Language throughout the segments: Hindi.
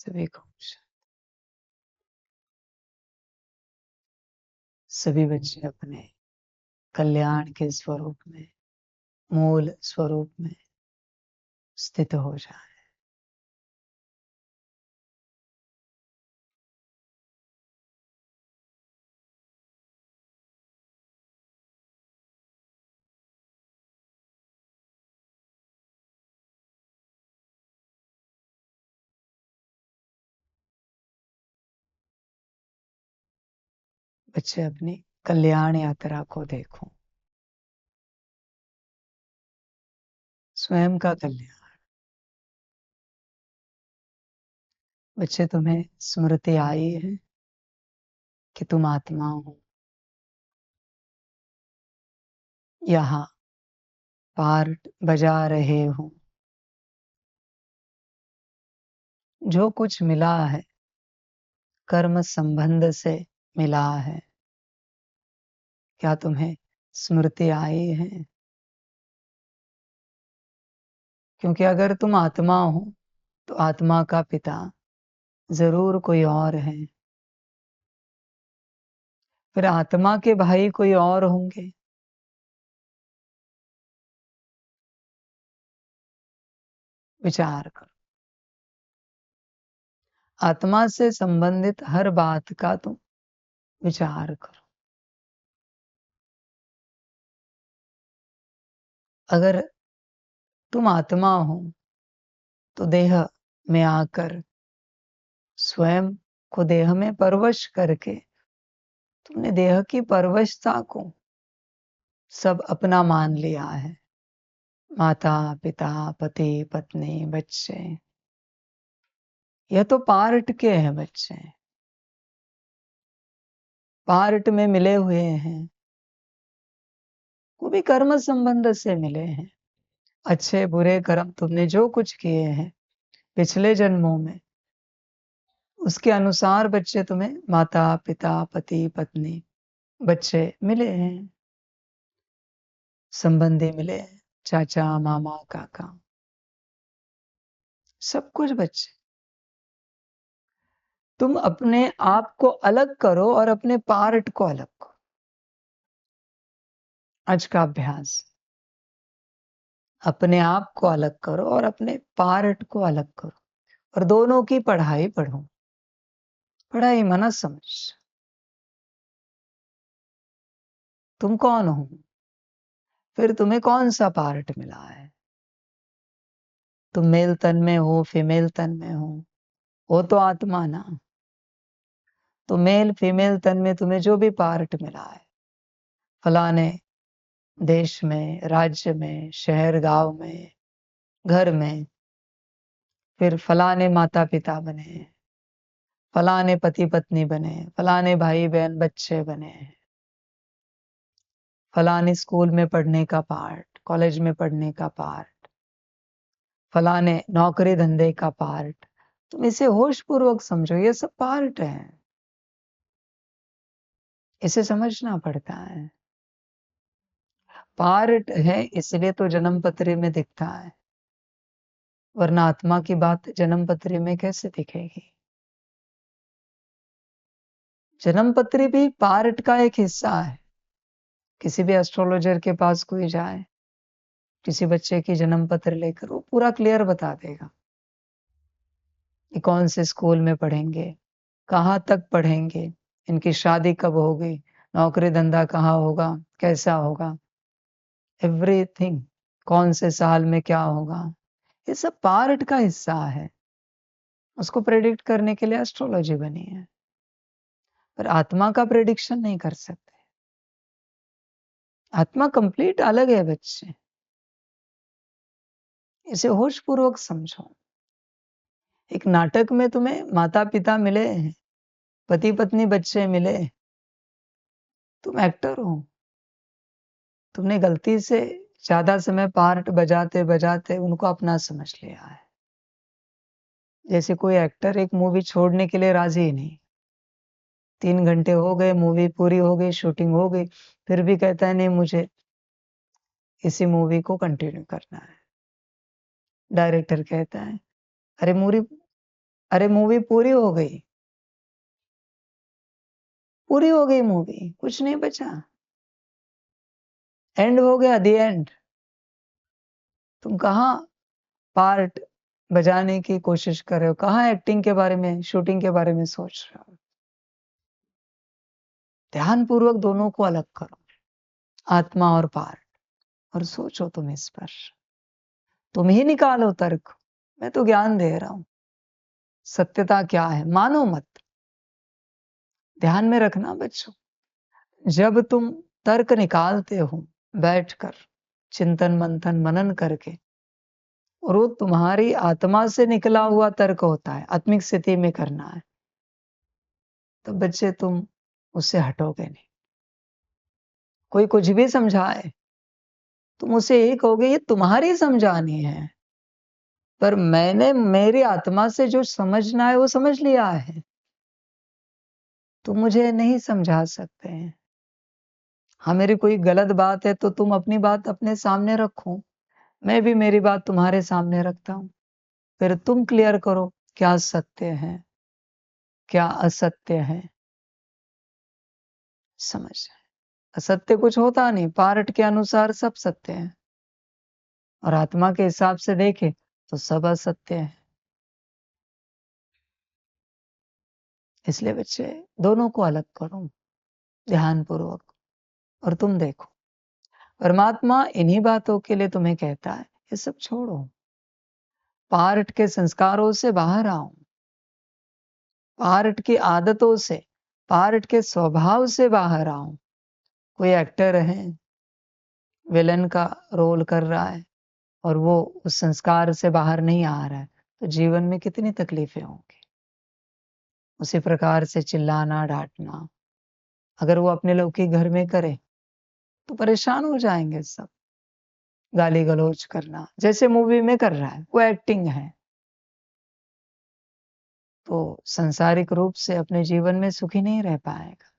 सभी को सभी बच्चे अपने कल्याण के स्वरूप में, मूल स्वरूप में स्थित हो जाए। बच्चे अपनी कल्याण यात्रा को देखो, स्वयं का कल्याण। बच्चे, तुम्हें स्मृति आई है कि तुम आत्मा हो, यहाँ पार्ट बजा रहे हो। जो कुछ मिला है कर्म संबंध से मिला है। क्या तुम्हें स्मृति आई है? क्योंकि अगर तुम आत्मा हो तो आत्मा का पिता जरूर कोई और है, फिर आत्मा के भाई कोई और होंगे। विचार करो, आत्मा से संबंधित हर बात का तुम विचार करो। अगर तुम आत्मा हो तो देह में आकर स्वयं को देह में परवश करके तुमने देह की परवशता को सब अपना मान लिया है। माता पिता पति पत्नी बच्चे, यह तो पार्ट के हैं। बच्चे पार्ट में मिले हुए हैं, वो भी कर्म संबंध से मिले हैं। अच्छे बुरे कर्म तुमने जो कुछ किए हैं पिछले जन्मों में, उसके अनुसार बच्चे तुम्हें माता पिता पति पत्नी बच्चे मिले हैं, संबंधी मिले हैं, चाचा मामा काका, सब कुछ। बच्चे, तुम अपने आप को अलग करो और अपने पार्ट को अलग करो। आज का अभ्यास, अपने आप को अलग करो और अपने पार्ट को अलग करो, और दोनों की पढ़ाई पढ़ो। पढ़ाई मना समझ। तुम कौन हो, फिर तुम्हें कौन सा पार्ट मिला है? तुम मेल तन में हो, फीमेल तन में हो, वो तो आत्मा ना। तो मेल फीमेल तन में तुम्हें जो भी पार्ट मिला है, फलाने देश में, राज्य में, शहर गांव में, घर में, फिर फलाने माता पिता बने, फलाने पति पत्नी बने, फलाने भाई बहन बच्चे बने, फलाने स्कूल में पढ़ने का पार्ट, कॉलेज में पढ़ने का पार्ट, फलाने नौकरी धंधे का पार्ट। तुम इसे होश पूर्वक समझो, ये सब पार्ट है। इसे समझना पड़ता है। पार्ट है इसलिए तो जन्म पत्री में दिखता है, वरना आत्मा की बात जन्म पत्री में कैसे दिखेगी? जन्म पत्री भी पार्ट का एक हिस्सा है। किसी भी एस्ट्रोलॉजर के पास कोई जाए, किसी बच्चे की जन्म पत्र लेकर, वो पूरा क्लियर बता देगा कि कौन से स्कूल में पढ़ेंगे, कहाँ तक पढ़ेंगे, इनकी शादी कब होगी, नौकरी धंधा कहाँ होगा, कैसा होगा, एवरीथिंग, कौन से साल में क्या होगा। ये सब पार्ट का हिस्सा है। उसको प्रेडिक्ट करने के लिए एस्ट्रोलॉजी बनी है, पर आत्मा का प्रेडिक्शन नहीं कर सकते। आत्मा कंप्लीट अलग है बच्चे, इसे होश पूर्वक समझो। एक नाटक में तुम्हें माता पिता मिले, पति पत्नी बच्चे मिले, तुम एक्टर हो। तुमने गलती से ज्यादा समय पार्ट बजाते बजाते उनको अपना समझ लिया है। जैसे कोई एक्टर एक मूवी छोड़ने के लिए राजी ही नहीं, 3 घंटे हो गए, मूवी पूरी हो गई, शूटिंग हो गई, फिर भी कहता है नहीं, मुझे इसी मूवी को कंटिन्यू करना है। डायरेक्टर कहता है अरे मूवी अरे मूवी पूरी हो गई, पूरी हो गई मूवी, कुछ नहीं बचा, एंड हो गया, दी एंड। तुम कहाँ पार्ट बजाने की कोशिश कर रहे हो, कहाँ एक्टिंग के बारे में, शूटिंग के बारे में सोच रहे हो? ध्यान पूर्वक दोनों को अलग करो, आत्मा और पार्ट, और सोचो तुम इस पर। तुम ही निकालो तर्क, मैं तो ज्ञान दे रहा हूं। सत्यता क्या है मानो मत, ध्यान में रखना बच्चों। जब तुम तर्क निकालते हो बैठकर, चिंतन मंथन मनन करके, और वो तुम्हारी आत्मा से निकला हुआ तर्क होता है, आत्मिक स्थिति में करना है, तो बच्चे तुम उससे हटोगे नहीं। कोई कुछ भी समझाए, तुम उसे यही कहोगे ये तुम्हारी समझानी है, पर मैंने मेरी आत्मा से जो समझना है वो समझ लिया है, तुम मुझे नहीं समझा सकते हैं। हाँ, मेरी कोई गलत बात है तो तुम अपनी बात अपने सामने रखो, मैं भी मेरी बात तुम्हारे सामने रखता हूँ। फिर तुम क्लियर करो क्या सत्य है, क्या असत्य है। समझ, असत्य कुछ होता नहीं, पार्ट के अनुसार सब सत्य है, और आत्मा के हिसाब से देखे तो सब असत्य है। इसलिए बच्चे दोनों को अलग करो ध्यान पूर्वक, और तुम देखो परमात्मा इन्हीं बातों के लिए तुम्हें कहता है ये सब छोड़ो, पार्ट के संस्कारों से बाहर आओ, पार्ट की आदतों से, पार्ट के स्वभाव से बाहर आओ। कोई एक्टर है, विलन का रोल कर रहा है, और वो उस संस्कार से बाहर नहीं आ रहा है, तो जीवन में कितनी तकलीफें होंगी। उसी प्रकार से चिल्लाना डांटना, अगर वो अपने लौकिक घर में करे तो परेशान हो जाएंगे सब। गाली गलौज करना जैसे मूवी में कर रहा है, वो एक्टिंग है, तो संसारिक रूप से अपने जीवन में सुखी नहीं रह पाएगा।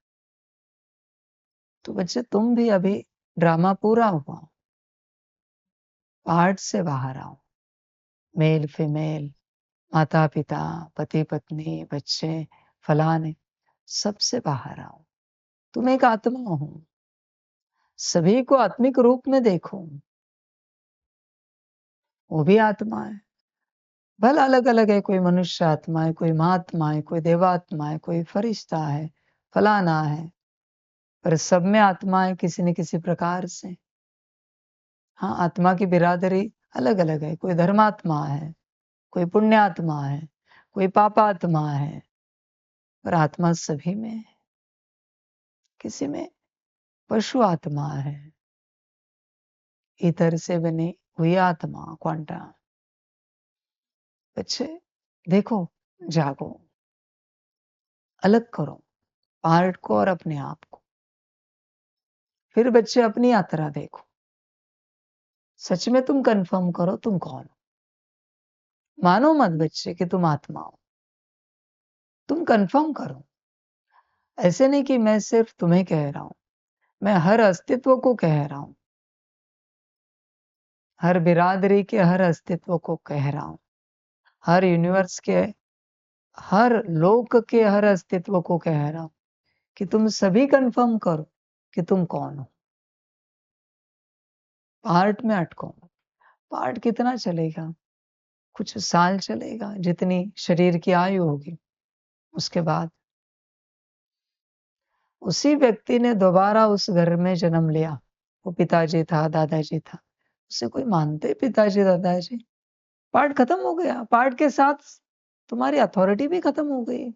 तो बच्चे तुम भी अभी ड्रामा पूरा हुआ, पार्ट से बाहर आओ, मेल फीमेल, माता पिता, पति पत्नी, बच्चे, फलाने, सबसे बाहर आओ। तुम एक आत्मा हो, सभी को आत्मिक रूप में देखो, वो भी आत्मा है। भला अलग अलग है, कोई मनुष्य आत्मा है, कोई महात्मा है, कोई देवात्मा है, कोई फरिश्ता है, फलाना है, पर सब में आत्मा है किसी न किसी प्रकार से। हाँ, आत्मा की बिरादरी अलग अलग है, कोई धर्मात्मा है, कोई पुण्यात्मा है, कोई पापात्मा है, पर आत्मा सभी में है। किसी में पशु आत्मा है, ईथर से बनी हुई आत्मा, क्वांटा। बच्चे देखो, जागो, अलग करो पार्ट को और अपने आप को। फिर बच्चे अपनी यात्रा देखो, सच में तुम कंफर्म करो तुम कौन हो। मानो मत बच्चे कि तुम आत्मा हो, तुम कंफर्म करो। ऐसे नहीं कि मैं सिर्फ तुम्हें कह रहा हूं, मैं हर अस्तित्व को कह रहा हूं, हर बिरादरी के हर अस्तित्व को कह रहा हूं, हर यूनिवर्स के, हर लोक के हर अस्तित्व को कह रहा हूं कि तुम सभी कंफर्म करो कि तुम कौन हो। पार्ट में अटको मत। पार्ट कितना चलेगा, कुछ साल चलेगा, जितनी शरीर की आयु होगी। उसके बाद उसी व्यक्ति ने दोबारा उस घर में जन्म लिया, वो पिताजी था, दादाजी था, उसे कोई मानते पिताजी दादाजी? पार्ट खत्म हो गया, पार्ट के साथ तुम्हारी अथॉरिटी भी खत्म हो गई।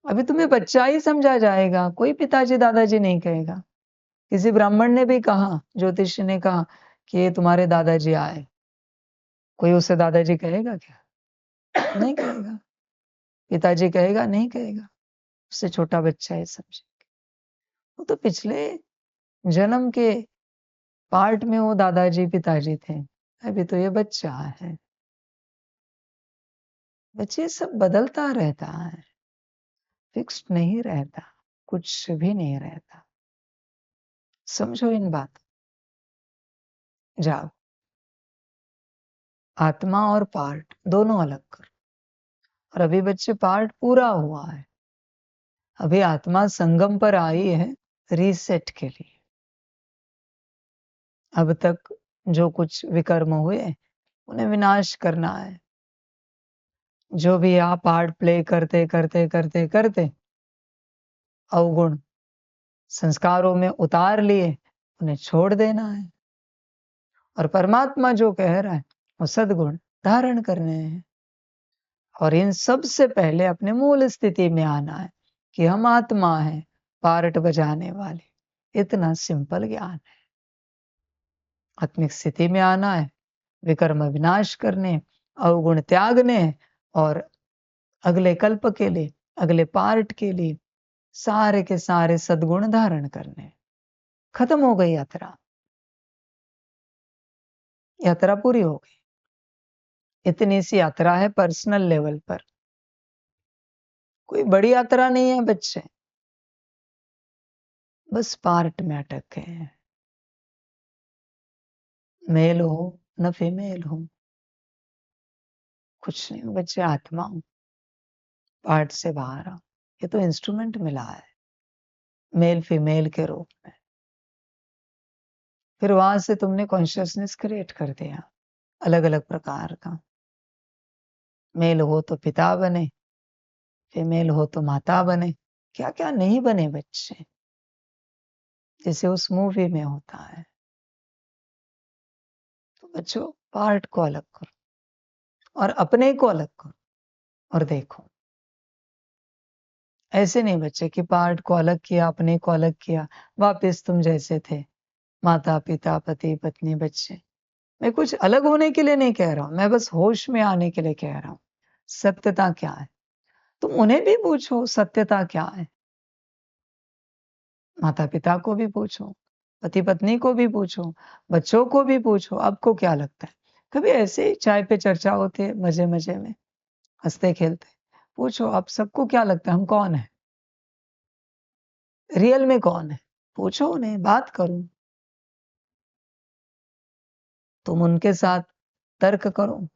अभी तुम्हें बच्चा ही समझा जाएगा, कोई पिताजी दादाजी नहीं कहेगा। किसी ब्राह्मण ने भी कहा, ज्योतिष ने कहा कि ये तुम्हारे दादाजी आए, कोई उसे दादाजी कहेगा क्या? नहीं कहेगा। पिताजी कहेगा? नहीं कहेगा। उससे छोटा बच्चा है समझे, वो तो पिछले जन्म के पार्ट में वो दादाजी पिताजी थे, अभी तो ये बच्चा है। बच्चे सब बदलता रहता है, फिक्स्ड नहीं रहता, कुछ भी नहीं रहता। समझो इन बात। जाओ, आत्मा और पार्ट दोनों अलग करो, और अभी बच्चे पार्ट पूरा हुआ है, अभी आत्मा संगम पर आई है रीसेट के लिए। अब तक जो कुछ विकर्म हुए उन्हें विनाश करना है। जो भी आप पार्ट प्ले करते करते करते करते अवगुण संस्कारों में उतार लिए, उन्हें छोड़ देना है। और परमात्मा जो कह रहा है वो सद्गुण धारण करने हैं। और इन सब से पहले अपने मूल स्थिति में आना है कि हम आत्मा है, पार्ट बजाने वाले। इतना सिंपल ज्ञान है। आत्मिक स्थिति में आना है, विकर्म विनाश करने, अवगुण त्यागने और अगले कल्प के लिए, अगले पार्ट के लिए सारे के सारे सद्गुण धारण करने। खत्म हो गई यात्रा, यात्रा पूरी हो गई। इतनी सी यात्रा है पर्सनल लेवल पर, कोई बड़ी यात्रा नहीं है बच्चे, बस पार्ट में अटक गए हैं। मेल हो न फीमेल हो, कुछ नहीं बच्चे, आत्मा हो, पार्ट से बाहर आओ। ये तो इंस्ट्रूमेंट मिला है मेल फीमेल के रूप में। फिर वहां से तुमने कॉन्शियसनेस क्रिएट कर दिया अलग अलग प्रकार का। मेल हो तो पिता बने, फीमेल हो तो माता बने, क्या क्या नहीं बने बच्चे, जैसे उस मूवी में होता है। तो बच्चों पार्ट को अलग करो और अपने को अलग करो और देखो। ऐसे नहीं बच्चे कि पार्ट को अलग किया, अपने को अलग किया, वापस तुम जैसे थे, माता पिता पति पत्नी बच्चे। मैं कुछ अलग होने के लिए नहीं कह रहा हूं, मैं बस होश में आने के लिए कह रहा हूं। सत्यता क्या है तुम उन्हें भी पूछो, सत्यता क्या है। माता पिता को भी पूछो, पति पत्नी को भी पूछो, बच्चों को भी पूछो, आपको क्या लगता है। कभी ऐसे ही चाय पे चर्चा होती है मजे मजे में, हंसते खेलते, पूछो आप सबको क्या लगता है हम कौन है, रियल में कौन है। पूछो उन्हें, बात करो, तुम उनके साथ तर्क करो,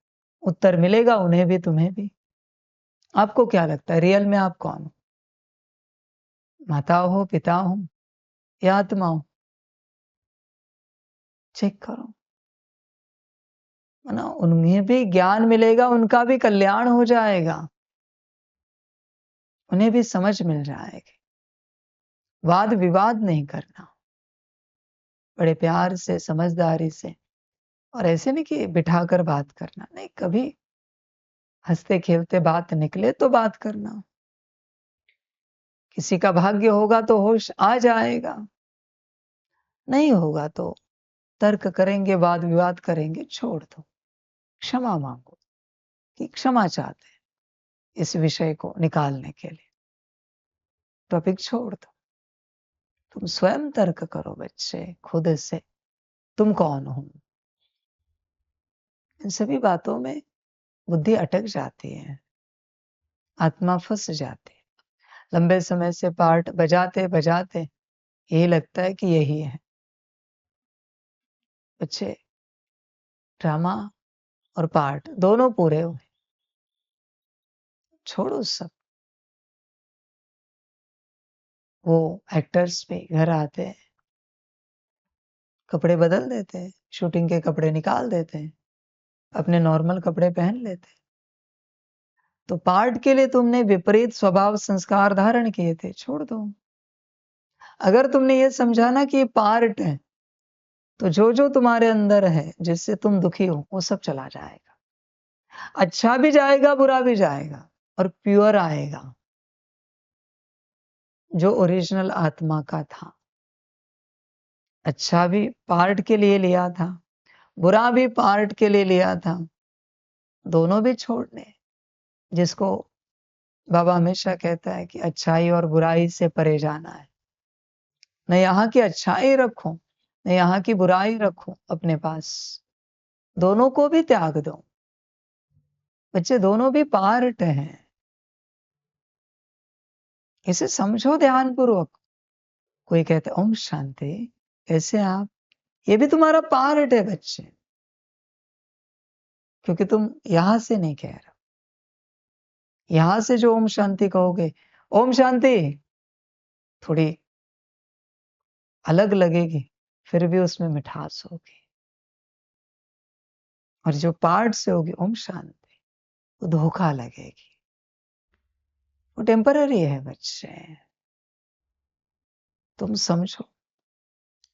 उत्तर मिलेगा उन्हें भी तुम्हें भी। आपको क्या लगता है रियल में आप कौन हो, माता हो पिता हो या आत्मा हो। चेक करो, है ना, उन्हें भी ज्ञान मिलेगा, उनका भी कल्याण हो जाएगा, उन्हें भी समझ मिल जाएगी। वाद विवाद नहीं करना, बड़े प्यार से समझदारी से। और ऐसे नहीं कि बिठाकर बात करना, नहीं, कभी हंसते खेलते बात निकले तो बात करना। किसी का भाग्य होगा तो होश आ जाएगा, नहीं होगा तो तर्क करेंगे, वाद विवाद करेंगे, छोड़ दो। क्षमा मांगो कि क्षमा चाहते हैं इस विषय को निकालने के लिए, टॉपिक छोड़ दो। तुम स्वयं तर्क करो बच्चे खुद से, तुम कौन हो। इन सभी बातों में बुद्धि अटक जाती है, आत्मा फंस जाती है। लंबे समय से पार्ट बजाते बजाते यही लगता है कि यही है। बच्चे ड्रामा और पार्ट दोनों पूरे हुए, छोड़ो सब। वो एक्टर्स भी घर आते हैं, कपड़े बदल देते हैं, शूटिंग के कपड़े निकाल देते हैं, अपने नॉर्मल कपड़े पहन लेते हैं। तो पार्ट के लिए तुमने विपरीत स्वभाव संस्कार धारण किए थे, छोड़ दो। अगर तुमने ये समझा ना कि ये पार्ट है, तो जो जो तुम्हारे अंदर है जिससे तुम दुखी हो वो सब चला जाएगा। अच्छा भी जाएगा, बुरा भी जाएगा, और प्योर आएगा जो ओरिजिनल आत्मा का था। अच्छा भी पार्ट के लिए लिया था, बुरा भी पार्ट के लिए लिया था, दोनों भी छोड़ने। जिसको बाबा हमेशा कहता है कि अच्छाई और बुराई से परे जाना है। न यहाँ की अच्छाई रखो, न यहाँ की बुराई रखो अपने पास, दोनों को भी त्याग दो। बच्चे दोनों भी पार्ट हैं, इसे समझो ध्यानपूर्वक। कोई कहते ओम शांति, कैसे आप, ये भी तुम्हारा पार्ट है बच्चे, क्योंकि तुम यहां से नहीं कह रहे, यहां से जो ओम शांति कहोगे, ओम शांति थोड़ी अलग लगेगी, फिर भी उसमें मिठास होगी। और जो पार्ट से होगी ओम शांति, वो धोखा लगेगी, वो टेम्पररी है बच्चे। तुम समझो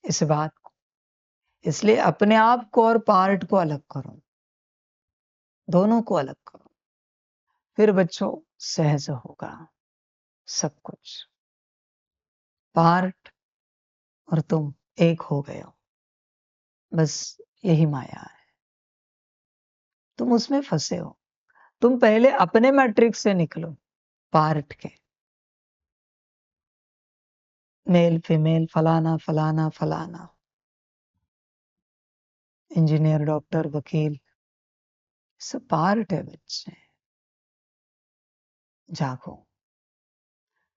इस बात को। इसलिए अपने आप को और पार्ट को अलग करो, दोनों को अलग करो, फिर बच्चों सहज होगा सब कुछ। पार्ट और तुम एक हो गए हो, बस यही माया है। तुम उसमें फंसे हो। तुम पहले अपने मैट्रिक्स से निकलो, पार्ट के, मेल फीमेल फलाना फलाना फलाना, इंजीनियर डॉक्टर वकील, सब पार्ट है बच्चे। जागो,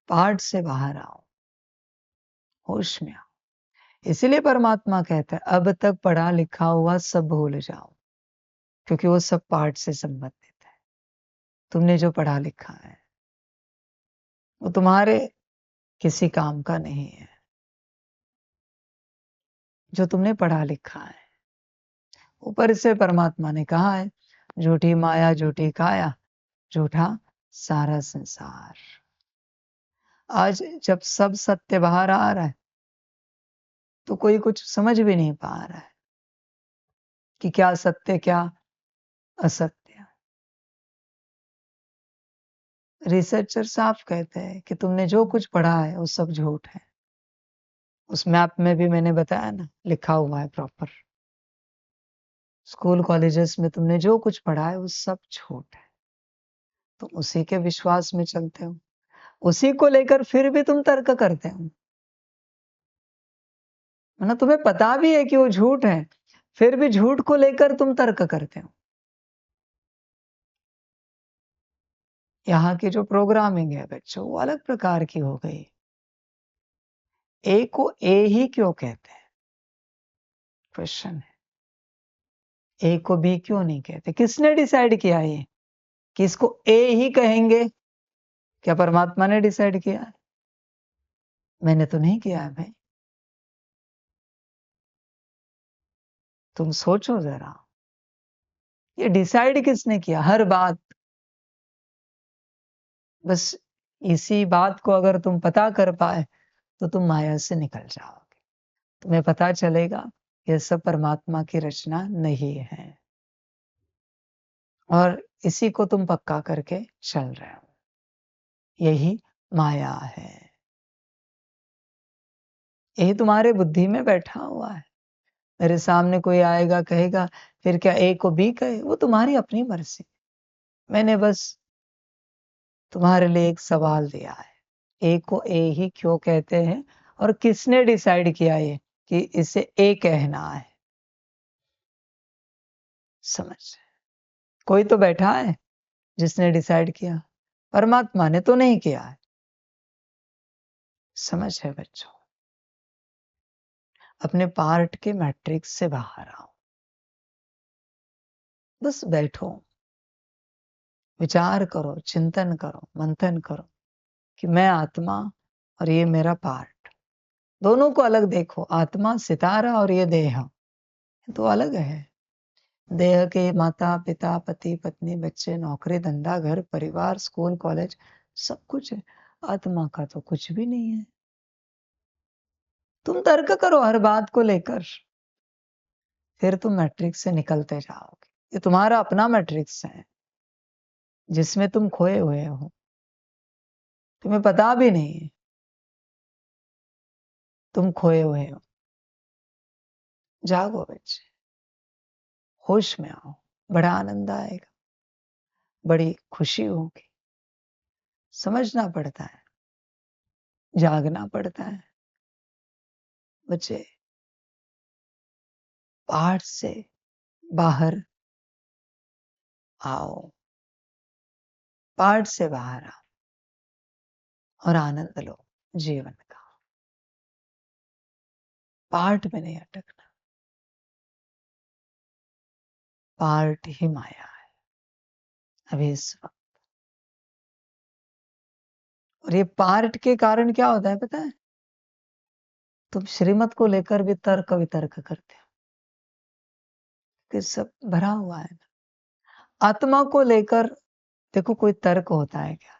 पार्ट से बाहर आओ, होश में आओ। इसीलिए परमात्मा कहता है अब तक पढ़ा लिखा हुआ सब भूल जाओ, क्योंकि वो सब पार्ट से संबंधित है। तुमने जो पढ़ा लिखा है वो तुम्हारे किसी काम का नहीं है। जो तुमने पढ़ा लिखा है, ऊपर से परमात्मा ने कहा है, झूठी माया झूठी काया, झूठा सारा संसार। आज जब सब सत्य बाहर आ रहा है तो कोई कुछ समझ भी नहीं पा रहा है कि क्या सत्य क्या असत्य। रिसर्चर साफ कहते हैं कि तुमने जो कुछ पढ़ा है वो सब झूठ है। उस मैप में भी मैंने बताया ना, लिखा हुआ है प्रॉपर। स्कूल कॉलेजेस में तुमने जो कुछ पढ़ा है वो सब झूठ है। तुम उसी के विश्वास में चलते हो, उसी को लेकर फिर भी तुम तर्क करते हो। ना तुम्हें पता भी है कि वो झूठ है, फिर भी झूठ को लेकर तुम तर्क करते हो। यहाँ की जो प्रोग्रामिंग है बच्चों, वो अलग प्रकार की हो गई। ए को ए ही क्यों कहते हैं, क्वेश्चन है। ए को बी क्यों नहीं कहते? किसने डिसाइड किया ये कि इसको ए ही कहेंगे? क्या परमात्मा ने डिसाइड किया है? मैंने तो नहीं किया है भाई। तुम सोचो जरा, ये डिसाइड किसने किया? हर बात, बस इसी बात को अगर तुम पता कर पाए तो तुम माया से निकल जाओगे। तुम्हें पता चलेगा ये सब परमात्मा की रचना नहीं है, और इसी को तुम पक्का करके चल रहे हो। यही माया है, यही तुम्हारे बुद्धि में बैठा हुआ है। मेरे सामने कोई आएगा कहेगा फिर क्या ए को बी कहे, वो तुम्हारी अपनी मर्जी। मैंने बस तुम्हारे लिए एक सवाल दिया है, ए को ए ही क्यों कहते हैं और किसने डिसाइड किया ये कि इसे ए कहना है? समझ, कोई तो बैठा है जिसने डिसाइड किया, परमात्मा ने तो नहीं किया है। समझ है बच्चों? अपने पार्ट के मैट्रिक्स से बाहर आओ, बस बैठो, विचार करो, चिंतन करो, मंथन करो कि मैं आत्मा और ये मेरा पार्ट, दोनों को अलग देखो। आत्मा सितारा और ये देह तो अलग है। देह के माता पिता पति पत्नी बच्चे नौकरी धंधा घर परिवार स्कूल कॉलेज सब कुछ है, आत्मा का तो कुछ भी नहीं है। तुम तर्क करो हर बात को लेकर, फिर तुम मैट्रिक्स से निकलते जाओगे। ये तुम्हारा अपना मैट्रिक्स है जिसमें तुम खोए हुए हो, तुम्हें पता भी नहीं है तुम खोए हुए हो। जागो बच्चे, होश में आओ, बड़ा आनंद आएगा, बड़ी खुशी होगी। समझना पड़ता है, जागना पड़ता है बच्चे। पाठ से बाहर आओ, पाठ से बाहर आओ और आनंद लो जीवन का। पाठ में नहीं अटकना, पार्ट ही माया है अभी इस वक्त। और ये पार्ट के कारण क्या होता है पता है? तुम श्रीमत को लेकर भी तर्क वितर्क करते हो कि सब भरा हुआ है। आत्मा को लेकर देखो कोई तर्क होता है क्या?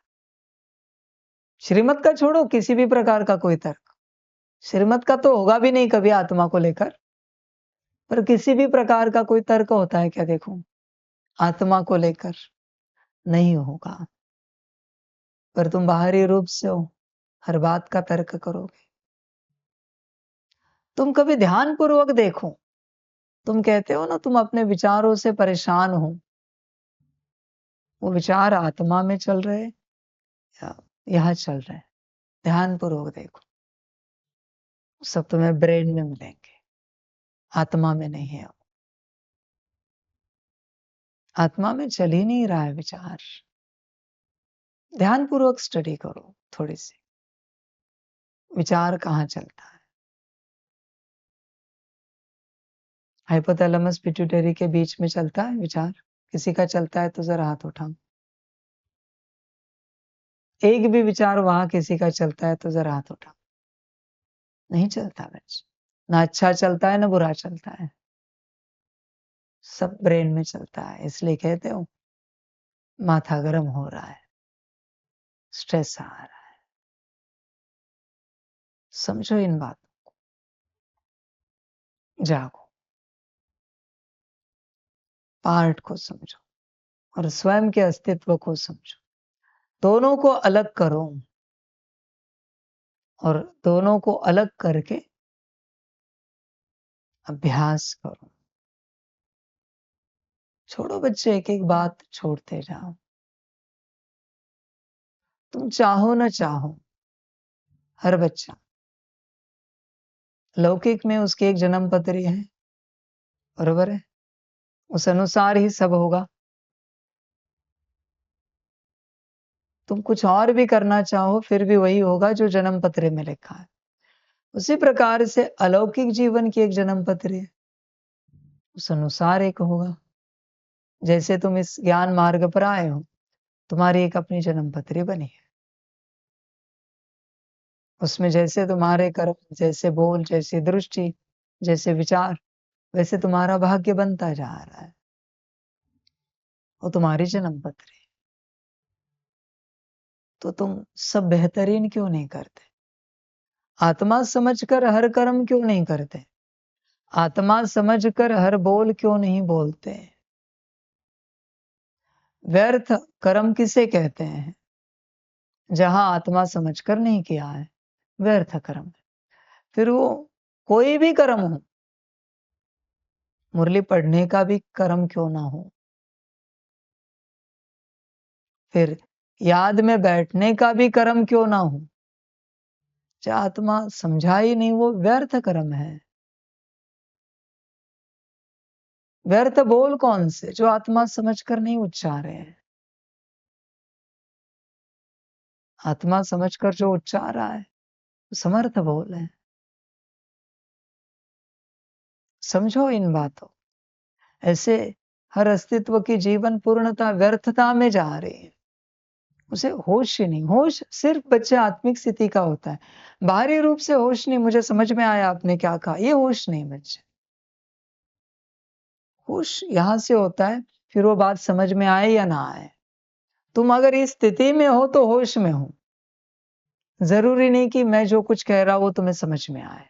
श्रीमत का छोड़ो, किसी भी प्रकार का कोई तर्क। श्रीमत का तो होगा भी नहीं कभी आत्मा को लेकर, पर किसी भी प्रकार का कोई तर्क होता है क्या? देखो, आत्मा को लेकर नहीं होगा। पर तुम बाहरी रूप से हो, हर बात का तर्क करोगे। तुम कभी ध्यान पूर्वक देखो, तुम कहते हो ना तुम अपने विचारों से परेशान हो, वो विचार आत्मा में चल रहे या यहाँ चल रहे? ध्यान पूर्वक देखो, सब तुम्हें ब्रेन में मिलेंगे, आत्मा में नहीं है। आत्मा में चल ही नहीं रहा है विचार। ध्यान पूर्वक स्टडी करो थोड़ी सी, विचार कहाँ चलता है। हाइपोथैलेमस पिट्यूटरी के बीच में चलता है विचार? किसी का चलता है तो जरा हाथ उठाओ। एक भी विचार वहां किसी का चलता है तो जरा हाथ उठाओ। नहीं चलता बच्चे, ना अच्छा चलता है ना बुरा चलता है, सब ब्रेन में चलता है। इसलिए कहते हो माथा गर्म हो रहा है, स्ट्रेस आ रहा है। समझो इन बातों, जागो, पार्ट को समझो और स्वयं के अस्तित्व को समझो। दोनों को अलग करो और दोनों को अलग करके अभ्यास करो। छोड़ो बच्चे, एक एक बात छोड़ते जाओ। तुम चाहो ना चाहो, हर बच्चा, लौकिक में उसकी एक जन्म पत्री है, बरोबर है? उस अनुसार ही सब होगा। तुम कुछ और भी करना चाहो फिर भी वही होगा जो जन्म पत्र में लिखा है। उसी प्रकार से अलौकिक जीवन की एक जन्म पत्री है, उस अनुसार एक होगा। जैसे तुम इस ज्ञान मार्ग पर आए हो, तुम्हारी एक अपनी जन्म पत्री बनी है। उसमें जैसे तुम्हारे कर्म, जैसे बोल, जैसी दृष्टि, जैसे विचार, वैसे तुम्हारा भाग्य बनता जा रहा है। वो तुम्हारी जन्म पत्री है। तो तुम सब बेहतरीन क्यों नहीं करते? आत्मा समझकर हर कर्म क्यों नहीं करते? आत्मा समझकर हर बोल क्यों नहीं बोलते? व्यर्थ कर्म किसे कहते हैं? जहां आत्मा समझकर नहीं किया है, व्यर्थ कर्म है। फिर वो कोई भी कर्म हो, मुरली पढ़ने का भी कर्म क्यों ना हो, फिर याद में बैठने का भी कर्म क्यों ना हो, जो आत्मा समझा ही नहीं वो व्यर्थ कर्म है। व्यर्थ बोल कौन से? जो आत्मा समझकर नहीं उच्चारे हैं। आत्मा समझकर जो उच्चार रहा है समर्थ बोल है। समझो इन बातों। ऐसे हर अस्तित्व की जीवन पूर्णता व्यर्थता में जा रही है। उसे होश ही नहीं। होश सिर्फ बच्चे आत्मिक स्थिति का होता है। बाहरी रूप से होश नहीं, मुझे समझ में आया आपने क्या कहा, ये होश नहीं बच्चे। होश यहां से होता है, फिर वो बात समझ में आए या ना आए। तुम अगर इस स्थिति में हो तो होश में हो। जरूरी नहीं कि मैं जो कुछ कह रहा हूं वो तुम्हें समझ में आए।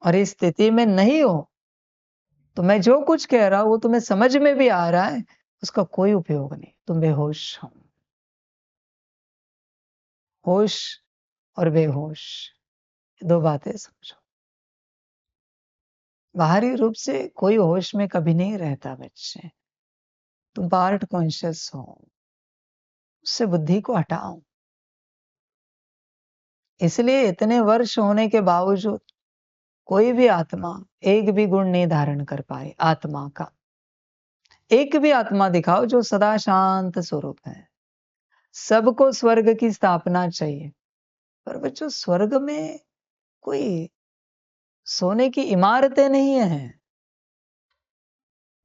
और इस स्थिति में नहीं हो तो मैं जो कुछ कह रहा हूं वो तुम्हें समझ में भी आ रहा है, उसका कोई उपयोग नहीं, तुम बेहोश हो। होश और बेहोश, दो बातें समझो। बाहरी रूप से कोई होश में कभी नहीं रहता बच्चे। तुम पार्ट कॉन्शियस हो, उससे बुद्धि को हटाओ। इसलिए इतने वर्ष होने के बावजूद कोई भी आत्मा एक भी गुण नहीं धारण कर पाए। आत्मा का एक भी आत्मा दिखाओ जो सदा शांत स्वरूप है। सबको स्वर्ग की स्थापना चाहिए, पर बच्चों स्वर्ग में कोई सोने की इमारतें नहीं है।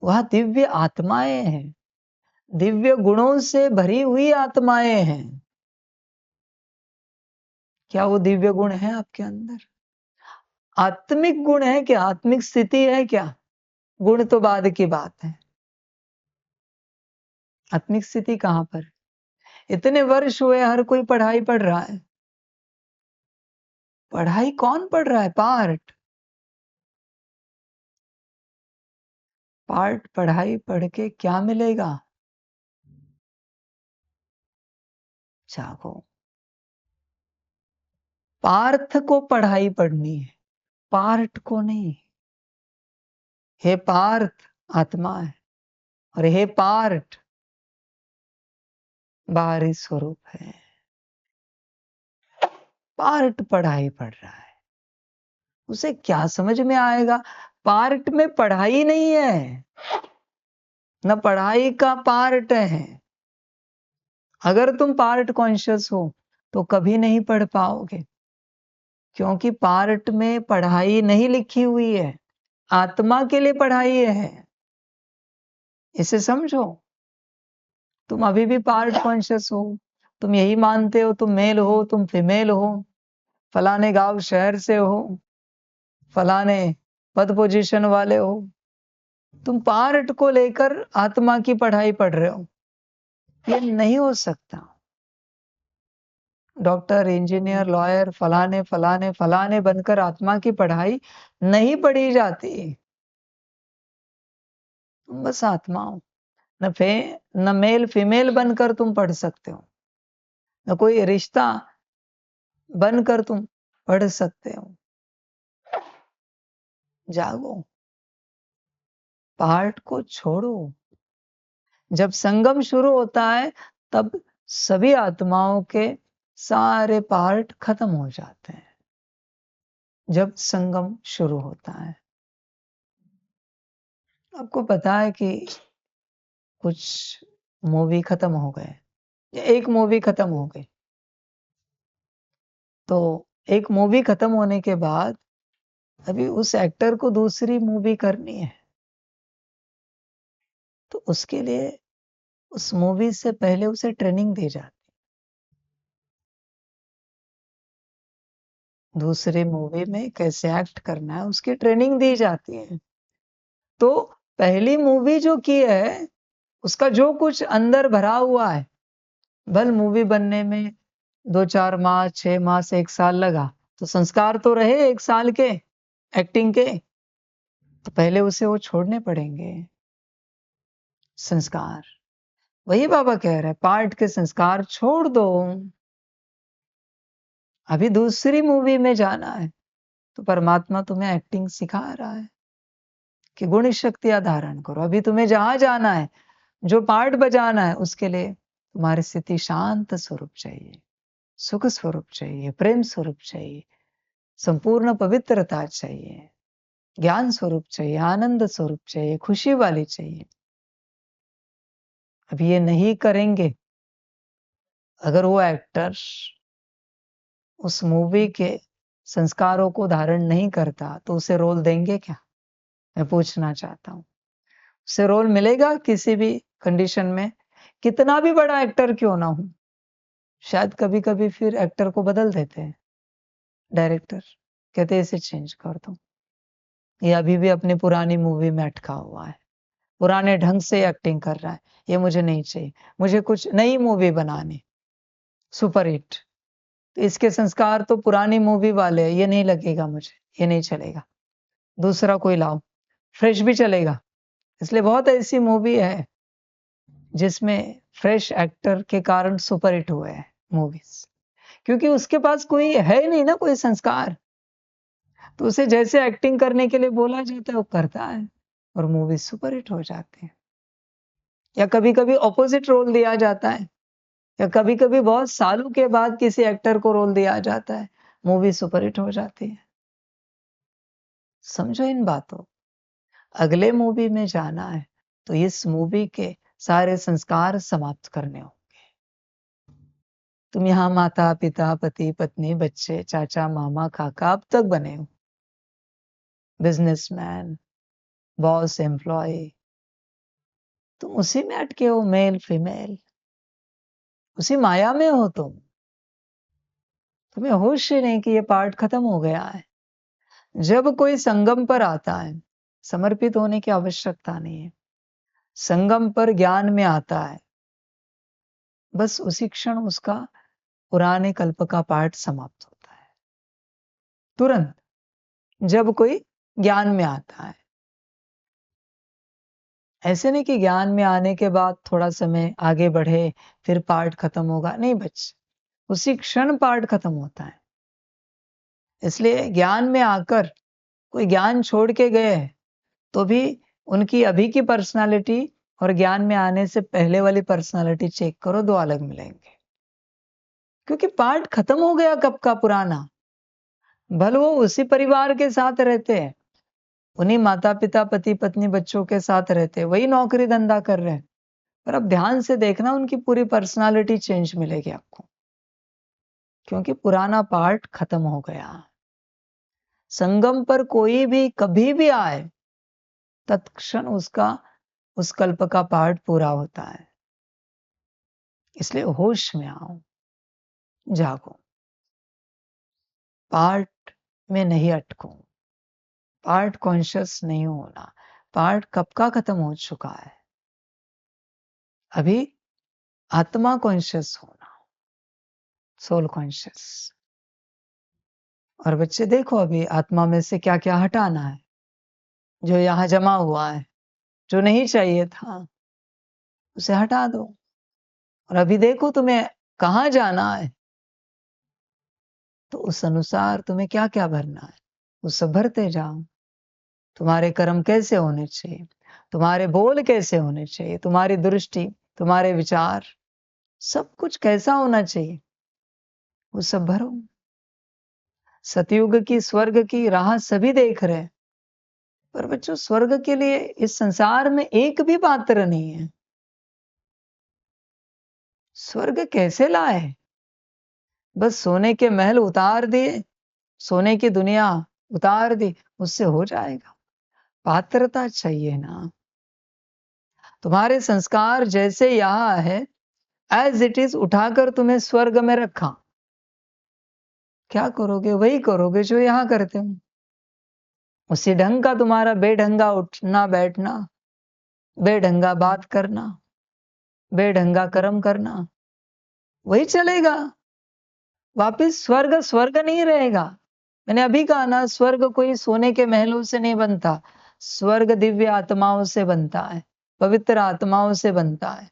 वह दिव्य आत्माएं हैं, दिव्य गुणों से भरी हुई आत्माएं हैं। क्या वो दिव्य गुण है आपके अंदर? आत्मिक गुण है क्या? आत्मिक स्थिति है क्या? गुण तो बाद की बात है। आत्मिक स्थिति कहाँ पर? इतने वर्ष हुए हर कोई पढ़ाई पढ़ रहा है। पढ़ाई कौन पढ़ रहा है? पार्ट। पार्ट पढ़ाई पढ़ के क्या मिलेगा? जागो। पार्थ को पढ़ाई पढ़नी है, पार्ट को नहीं। हे पार्थ आत्मा है और हे पार्ट बाहरी स्वरूप है। पार्ट पढ़ाई पढ़ रहा है, उसे क्या समझ में आएगा? पार्ट में पढ़ाई नहीं है, न पढ़ाई का पार्ट है। अगर तुम पार्ट कॉन्शियस हो तो कभी नहीं पढ़ पाओगे, क्योंकि पार्ट में पढ़ाई नहीं लिखी हुई है, आत्मा के लिए पढ़ाई है। इसे समझो। तुम अभी भी पार्ट कॉन्शियस हो, तुम यही मानते हो तुम मेल हो, तुम फीमेल हो, फलाने गांव शहर से हो, फलाने पद पोजीशन वाले हो। तुम पार्ट को लेकर आत्मा की पढ़ाई पढ़ रहे हो, ये नहीं हो सकता। डॉक्टर, इंजीनियर, लॉयर, फलाने फलाने फलाने बनकर आत्मा की पढ़ाई नहीं पढ़ी जाती। तुम बस आत्मा हो। न मेल फीमेल बनकर तुम पढ़ सकते हो, न कोई रिश्ता बनकर तुम पढ़ सकते हो। जागो, पार्ट को छोड़ो। जब संगम शुरू होता है तब सभी आत्माओं के सारे पार्ट खत्म हो जाते हैं। जब संगम शुरू होता है, आपको पता है कि कुछ मूवी खत्म हो गए, एक मूवी खत्म हो गई, तो एक मूवी खत्म होने के बाद अभी उस एक्टर को दूसरी मूवी करनी है, तो उसके लिए उस मूवी से पहले उसे ट्रेनिंग दी जाती है। दूसरी मूवी में कैसे एक्ट करना है उसकी ट्रेनिंग दी जाती है। तो पहली मूवी जो की है उसका जो कुछ अंदर भरा हुआ है, भल मूवी बनने में 2-4 माह 6 माह से 1 साल लगा, तो संस्कार तो रहे 1 साल के एक्टिंग के, तो पहले उसे वो छोड़ने पड़ेंगे संस्कार। वही बाबा कह रहे हैं, पार्ट के संस्कार छोड़ दो, अभी दूसरी मूवी में जाना है। तो परमात्मा तुम्हें एक्टिंग सिखा रहा है कि गुण शक्तियां धारण करो। अभी तुम्हें जहां जाना है, जो पार्ट बजाना है, उसके लिए तुम्हारी स्थिति शांत स्वरूप चाहिए, सुख स्वरूप चाहिए, प्रेम स्वरूप चाहिए, संपूर्ण पवित्रता चाहिए, ज्ञान स्वरूप चाहिए, आनंद स्वरूप चाहिए, खुशी वाली चाहिए। अब ये नहीं करेंगे, अगर वो एक्टर उस मूवी के संस्कारों को धारण नहीं करता तो उसे रोल देंगे क्या? मैं पूछना चाहता हूं। उसे रोल मिलेगा किसी भी कंडीशन में, कितना भी बड़ा एक्टर क्यों ना हो? शायद कभी कभी फिर एक्टर को बदल देते हैं डायरेक्टर, कहते हैं इसे चेंज कर दो, ये अभी भी अपनी पुरानी मूवी में अटका हुआ है, पुराने ढंग से एक्टिंग कर रहा है, ये मुझे नहीं चाहिए, मुझे कुछ नई मूवी बनानी, सुपर हिट। तो इसके संस्कार तो पुरानी मूवी वाले हैं, ये नहीं लगेगा मुझे, ये नहीं चलेगा, दूसरा कोई लाओ, फ्रेश भी चलेगा। इसलिए बहुत ऐसी मूवी है जिसमें फ्रेश एक्टर के कारण सुपर हिट हुए हैं मूवीज, क्योंकि उसके पास कोई है नहीं ना, कोई संस्कार, तो उसे जैसे एक्टिंग करने के लिए बोला जाता है वो करता है और मूवी सुपर हिट हो जाती है। या कभी कभी ऑपोजिट रोल दिया जाता है, या कभी कभी बहुत सालों के बाद किसी एक्टर को रोल दिया जाता है, मूवी सुपर हिट हो जाती है। समझो इन बातों। अगले मूवी में जाना है तो इस मूवी के सारे संस्कार समाप्त करने होंगे। तुम यहाँ माता पिता पति पत्नी बच्चे चाचा मामा काका अब तक बने हो, बिजनेसमैन, बॉस, एम्प्लॉय, तुम उसी में अटके हो, मेल फीमेल, उसी माया में हो तुम। तुम्हें होश ही नहीं कि ये पार्ट खत्म हो गया है। जब कोई संगम पर आता है, समर्पित होने की आवश्यकता नहीं है। संगम पर ज्ञान में आता है, बस उसी क्षण उसका पुराने कल्प का पाठ समाप्त होता है। तुरंत जब कोई ज्ञान में आता है। ऐसे नहीं कि ज्ञान में आने के बाद थोड़ा समय आगे बढ़े, फिर पाठ खत्म होगा, नहीं बच्चे, उसी क्षण पाठ खत्म होता है। इसलिए ज्ञान में आकर कोई ज्ञान छोड़ के गए तो भी उनकी अभी की पर्सनालिटी और ज्ञान में आने से पहले वाली पर्सनालिटी चेक करो, दो अलग मिलेंगे। क्योंकि पार्ट खत्म हो गया कब का पुराना। भले वो उसी परिवार के साथ रहते हैं, उन्हीं माता पिता पति पत्नी बच्चों के साथ रहते हैं, वही नौकरी धंधा कर रहे हैं, पर अब ध्यान से देखना उनकी पूरी पर्सनालिटी चेंज मिलेगी आपको। क्योंकि पुराना पार्ट खत्म हो गया। संगम पर कोई भी कभी भी आए, तत्क्षण उसका उस कल्प का पार्ट पूरा होता है। इसलिए होश में आओ, जागो, पार्ट में नहीं अटको, पार्ट कॉन्शियस नहीं होना। पार्ट कब का खत्म हो चुका है, अभी आत्मा कॉन्शियस होना, सोल कॉन्शियस। और बच्चे देखो अभी आत्मा में से क्या क्या हटाना है, जो यहां जमा हुआ है, जो नहीं चाहिए था उसे हटा दो। और अभी देखो तुम्हें कहां जाना है, तो उस अनुसार तुम्हें क्या क्या भरना है, वो सब भरते जाओ। तुम्हारे कर्म कैसे होने चाहिए, तुम्हारे बोल कैसे होने चाहिए, तुम्हारी दृष्टि, तुम्हारे विचार, सब कुछ कैसा होना चाहिए, वो सब भरो। सतयुग की स्वर्ग की राह सभी देख रहे हैं, पर बच्चों स्वर्ग के लिए इस संसार में एक भी पात्र नहीं है। स्वर्ग कैसे लाए, बस सोने के महल उतार दिए, सोने की दुनिया उतार दी, उससे हो जाएगा। पात्रता चाहिए ना। तुम्हारे संस्कार जैसे यहां है, एज इट इज उठाकर तुम्हें स्वर्ग में रखा, क्या करोगे, वही करोगे जो यहां करते हो। उसी ढंग का तुम्हारा बेढंगा उठना बैठना, बेढंगा बात करना, बेढंगा कर्म करना, वही चलेगा। वापिस स्वर्ग स्वर्ग नहीं रहेगा। मैंने अभी कहा ना, स्वर्ग कोई सोने के महलों से नहीं बनता, स्वर्ग दिव्य आत्माओं से बनता है, पवित्र आत्माओं से बनता है,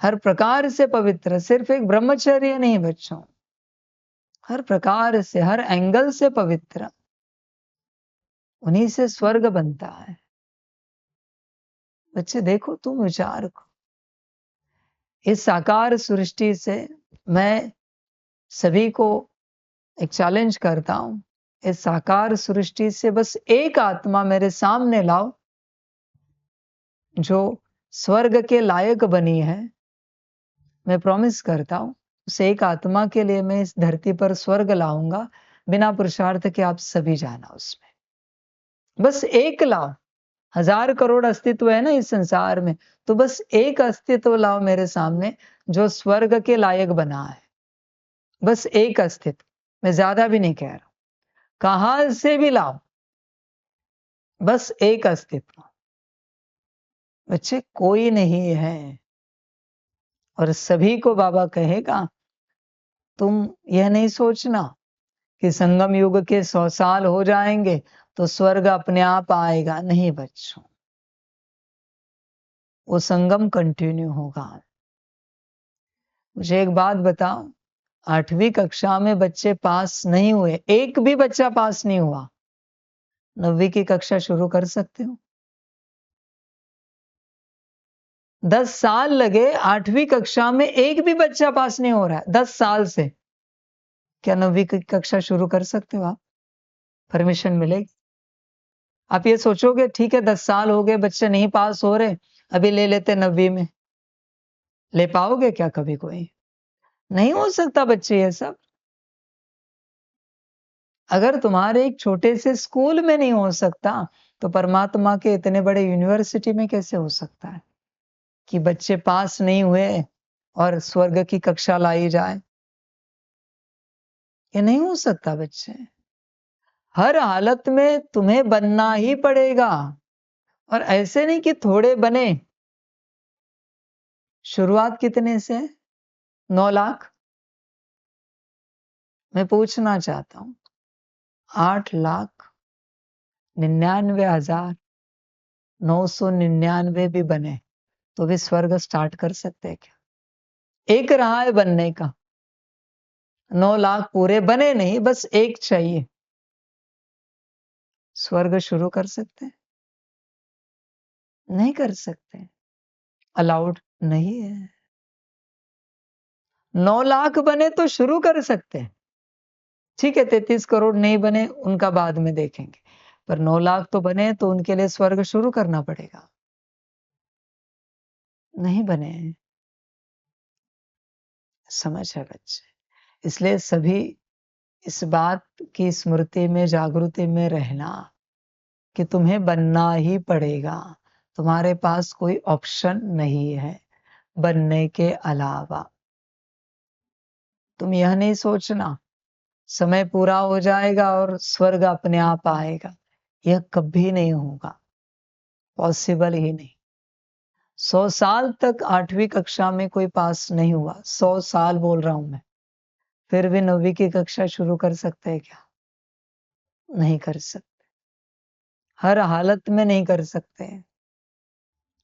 हर प्रकार से पवित्र। सिर्फ एक ब्रह्मचर्य नहीं बच्चों, हर प्रकार से, हर एंगल से पवित्र, उन्हीं से स्वर्ग बनता है। बच्चे देखो, तुम विचार को, इस साकार सृष्टि से मैं सभी को एक चैलेंज करता हूं, इस साकार सृष्टि से बस एक आत्मा मेरे सामने लाओ जो स्वर्ग के लायक बनी है। मैं प्रॉमिस करता हूं, उस एक आत्मा के लिए मैं इस धरती पर स्वर्ग लाऊंगा, बिना पुरुषार्थ के। आप सभी जाना उसमें, बस एक लाओ। 1000 करोड़ अस्तित्व है ना इस संसार में, तो बस एक अस्तित्व लाओ मेरे सामने जो स्वर्ग के लायक बना है। बस एक अस्तित्व, मैं ज्यादा भी नहीं कह रहा हूं, कहां से भी लाओ, बस एक अस्तित्व। बच्चे कोई नहीं है, और सभी को बाबा कहेगा, तुम यह नहीं सोचना कि संगम युग के 100 साल हो जाएंगे तो स्वर्ग अपने आप आएगा। नहीं बच्चों, वो संगम कंटिन्यू होगा। मुझे एक बात बताओ, 8वीं कक्षा में बच्चे पास नहीं हुए, एक भी बच्चा पास नहीं हुआ, 9वीं की कक्षा शुरू कर सकते हो? 10 साल लगे, 8वीं कक्षा में एक भी बच्चा पास नहीं हो रहा है 10 साल से। क्या 9वीं की कक्षा शुरू कर सकते हो आप? परमिशन मिलेगी? आप ये सोचोगे ठीक है 10 साल हो गए, बच्चे नहीं पास हो रहे, अभी ले लेते 9वीं में। ले पाओगे क्या कभी कोई? नहीं हो सकता बच्चे ये सब। अगर तुम्हारे एक छोटे से स्कूल में नहीं हो सकता, तो परमात्मा के इतने बड़े यूनिवर्सिटी में कैसे हो सकता है कि बच्चे पास नहीं हुए और स्वर्ग की कक्षा लाई जाए? ये नहीं हो सकता बच्चे। हर हालत में तुम्हें बनना ही पड़ेगा, और ऐसे नहीं कि थोड़े बने। शुरुआत कितने से? 9 लाख। मैं पूछना चाहता हूं, 8,99,999 भी बने तो भी स्वर्ग स्टार्ट कर सकते हैं क्या? एक रहा है बनने का, 9 लाख पूरे बने नहीं, बस एक चाहिए, स्वर्ग शुरू कर सकते हैं? नहीं कर सकते, अलाउड नहीं है। 9 लाख बने तो शुरू कर सकते हैं, ठीक है। 33 करोड़ नहीं बने उनका बाद में देखेंगे, पर 9 लाख तो बने तो उनके लिए स्वर्ग शुरू करना पड़ेगा। नहीं बने हैं, समझ है बच्चे। इसलिए सभी इस बात की स्मृति में, जागृति में रहना कि तुम्हें बनना ही पड़ेगा, तुम्हारे पास कोई ऑप्शन नहीं है बनने के अलावा। तुम यह नहीं सोचना समय पूरा हो जाएगा और स्वर्ग अपने आप आएगा, यह कभी नहीं होगा, पॉसिबल ही नहीं। 100 साल तक 8वीं कक्षा में कोई पास नहीं हुआ, 100 साल बोल रहा हूं मैं, फिर भी 9वीं की कक्षा शुरू कर सकते हैं क्या? नहीं कर सकते, हर हालत में नहीं कर सकते।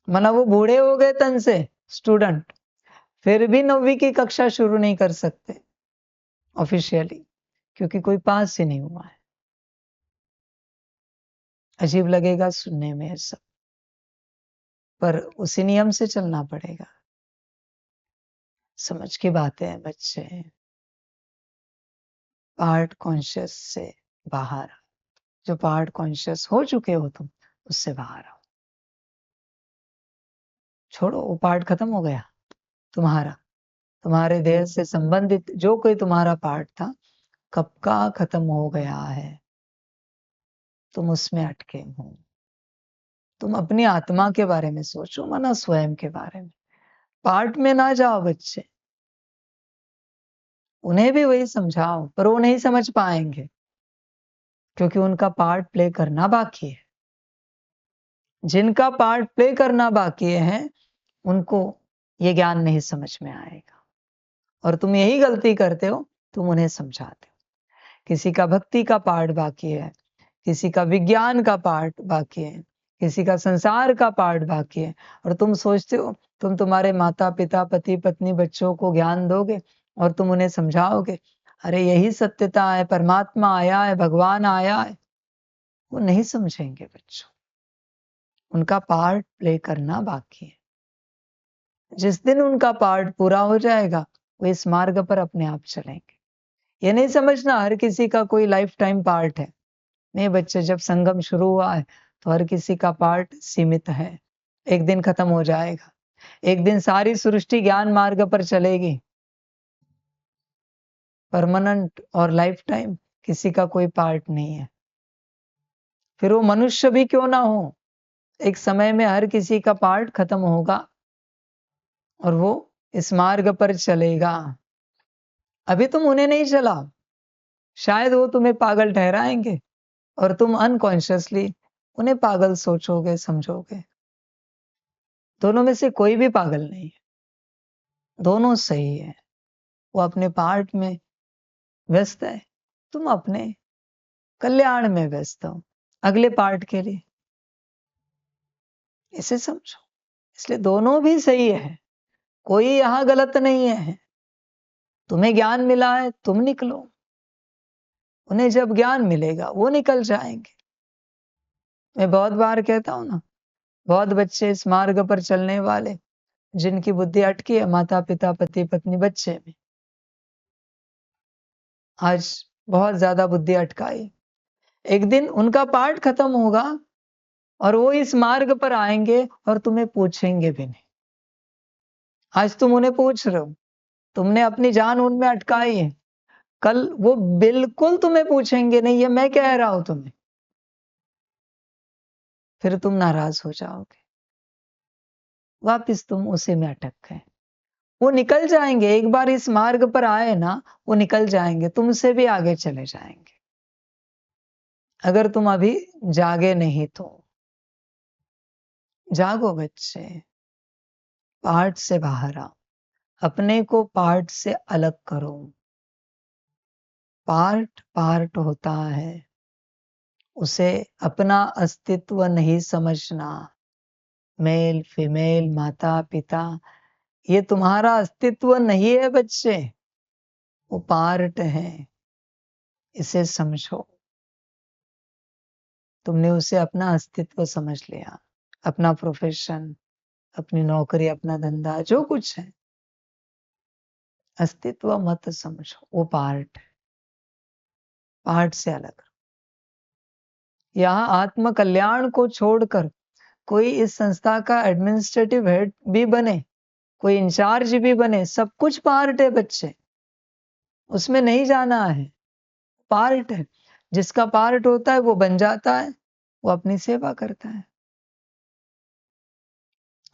माना वो बूढ़े हो गए तन से स्टूडेंट, फिर भी 9वीं की कक्षा शुरू नहीं कर सकते ऑफिशियली, क्योंकि कोई पास ही नहीं हुआ है। अजीब लगेगा सुनने में सब, पर उसी नियम से चलना पड़ेगा। समझ की बातें हैं बच्चे, पार्ट कॉन्शियस से बाहर, जो पार्ट कॉन्शियस हो चुके हो तुम, उससे बाहर आओ। छोड़ो, वो पार्ट खत्म हो गया तुम्हारा, तुम्हारे देह से संबंधित जो कोई तुम्हारा पार्ट था कब का खत्म हो गया है, तुम उसमें अटके हो। तुम अपनी आत्मा के बारे में सोचो, मना स्वयं के बारे में। पार्ट में ना जाओ बच्चे, उन्हें भी वही समझाओ, पर वो नहीं समझ पाएंगे क्योंकि उनका पार्ट प्ले करना बाकी है। जिनका पार्ट प्ले करना बाकी है उनको ये ज्ञान नहीं समझ में आएगा, और तुम यही गलती करते हो, तुम उन्हें समझाते हो। किसी का भक्ति का पार्ट बाकी है, किसी का विज्ञान का पार्ट बाकी है, किसी का संसार का पार्ट बाकी है, और तुम सोचते हो तुम तुम्हारे माता पिता, पति पत्नी, बच्चों को ज्ञान दोगे और तुम उन्हें समझाओगे, अरे यही सत्यता है, परमात्मा आया है, भगवान आया है। वो नहीं समझेंगे बच्चों, उनका पार्ट प्ले करना बाकी है। जिस दिन उनका पार्ट पूरा हो जाएगा वो इस मार्ग पर अपने आप चलेंगे। ये नहीं समझना हर किसी का कोई लाइफ टाइम पार्ट है। नहीं बच्चे, जब संगम शुरू हुआ है तो हर किसी का पार्ट सीमित है, एक दिन खत्म हो जाएगा, एक दिन सारी सृष्टि ज्ञान मार्ग पर चलेगी। परमानेंट और लाइफ टाइम किसी का कोई पार्ट नहीं है, फिर वो मनुष्य भी क्यों ना हो, एक समय में हर किसी का पार्ट खत्म होगा और वो इस मार्ग पर चलेगा। अभी तुम उन्हें नहीं चलाओ, शायद वो तुम्हें पागल ठहराएंगे और तुम अनकॉन्शियसली उन्हें पागल सोचोगे, समझोगे। दोनों में से कोई भी पागल नहीं है, दोनों सही है। वो अपने पार्ट में व्यस्त है, तुम अपने कल्याण में व्यस्त हो अगले पार्ट के लिए, इसे समझो। इसलिए दोनों भी सही है, कोई यहां गलत नहीं है। तुम्हें ज्ञान मिला है, तुम निकलो, उन्हें जब ज्ञान मिलेगा वो निकल जाएंगे। मैं बहुत बार कहता हूं ना, बहुत बच्चे इस मार्ग पर चलने वाले जिनकी बुद्धि अटकी है माता पिता, पति पत्नी, बच्चे में, आज बहुत ज्यादा बुद्धि अटकाई, एक दिन उनका पार्ट खत्म होगा और वो इस मार्ग पर आएंगे और तुम्हें पूछेंगे भी नहीं। आज तुम उन्हें पूछ रहे हो, तुमने अपनी जान उनमें अटकाई है, कल वो बिल्कुल तुम्हें पूछेंगे नहीं, ये मैं कह रहा हूं तुम्हें, फिर तुम नाराज हो जाओगे, वापिस तुम उसी में अटक गए। वो निकल जाएंगे, एक बार इस मार्ग पर आए ना, वो निकल जाएंगे, तुमसे भी आगे चले जाएंगे। अगर तुम अभी जागे नहीं तो जागो बच्चे, पार्ट से बाहर आओ, अपने को पार्ट से अलग करो। पार्ट पार्ट होता है, उसे अपना अस्तित्व नहीं समझना। मेल फीमेल माता पिता, ये तुम्हारा अस्तित्व नहीं है बच्चे, वो पार्ट है, इसे समझो। तुमने उसे अपना अस्तित्व समझ लिया, अपना प्रोफेशन, अपनी नौकरी, अपना धंधा, जो कुछ है, अस्तित्व मत समझो, वो पार्ट है, पार्ट से अलग। यहाँ आत्म कल्याण को छोड़कर कोई इस संस्था का एडमिनिस्ट्रेटिव हेड भी बने, कोई इंचार्ज भी बने, सब कुछ पार्ट है बच्चे, उसमें नहीं जाना है, पार्ट है। जिसका पार्ट होता है वो बन जाता है, वो अपनी सेवा करता है।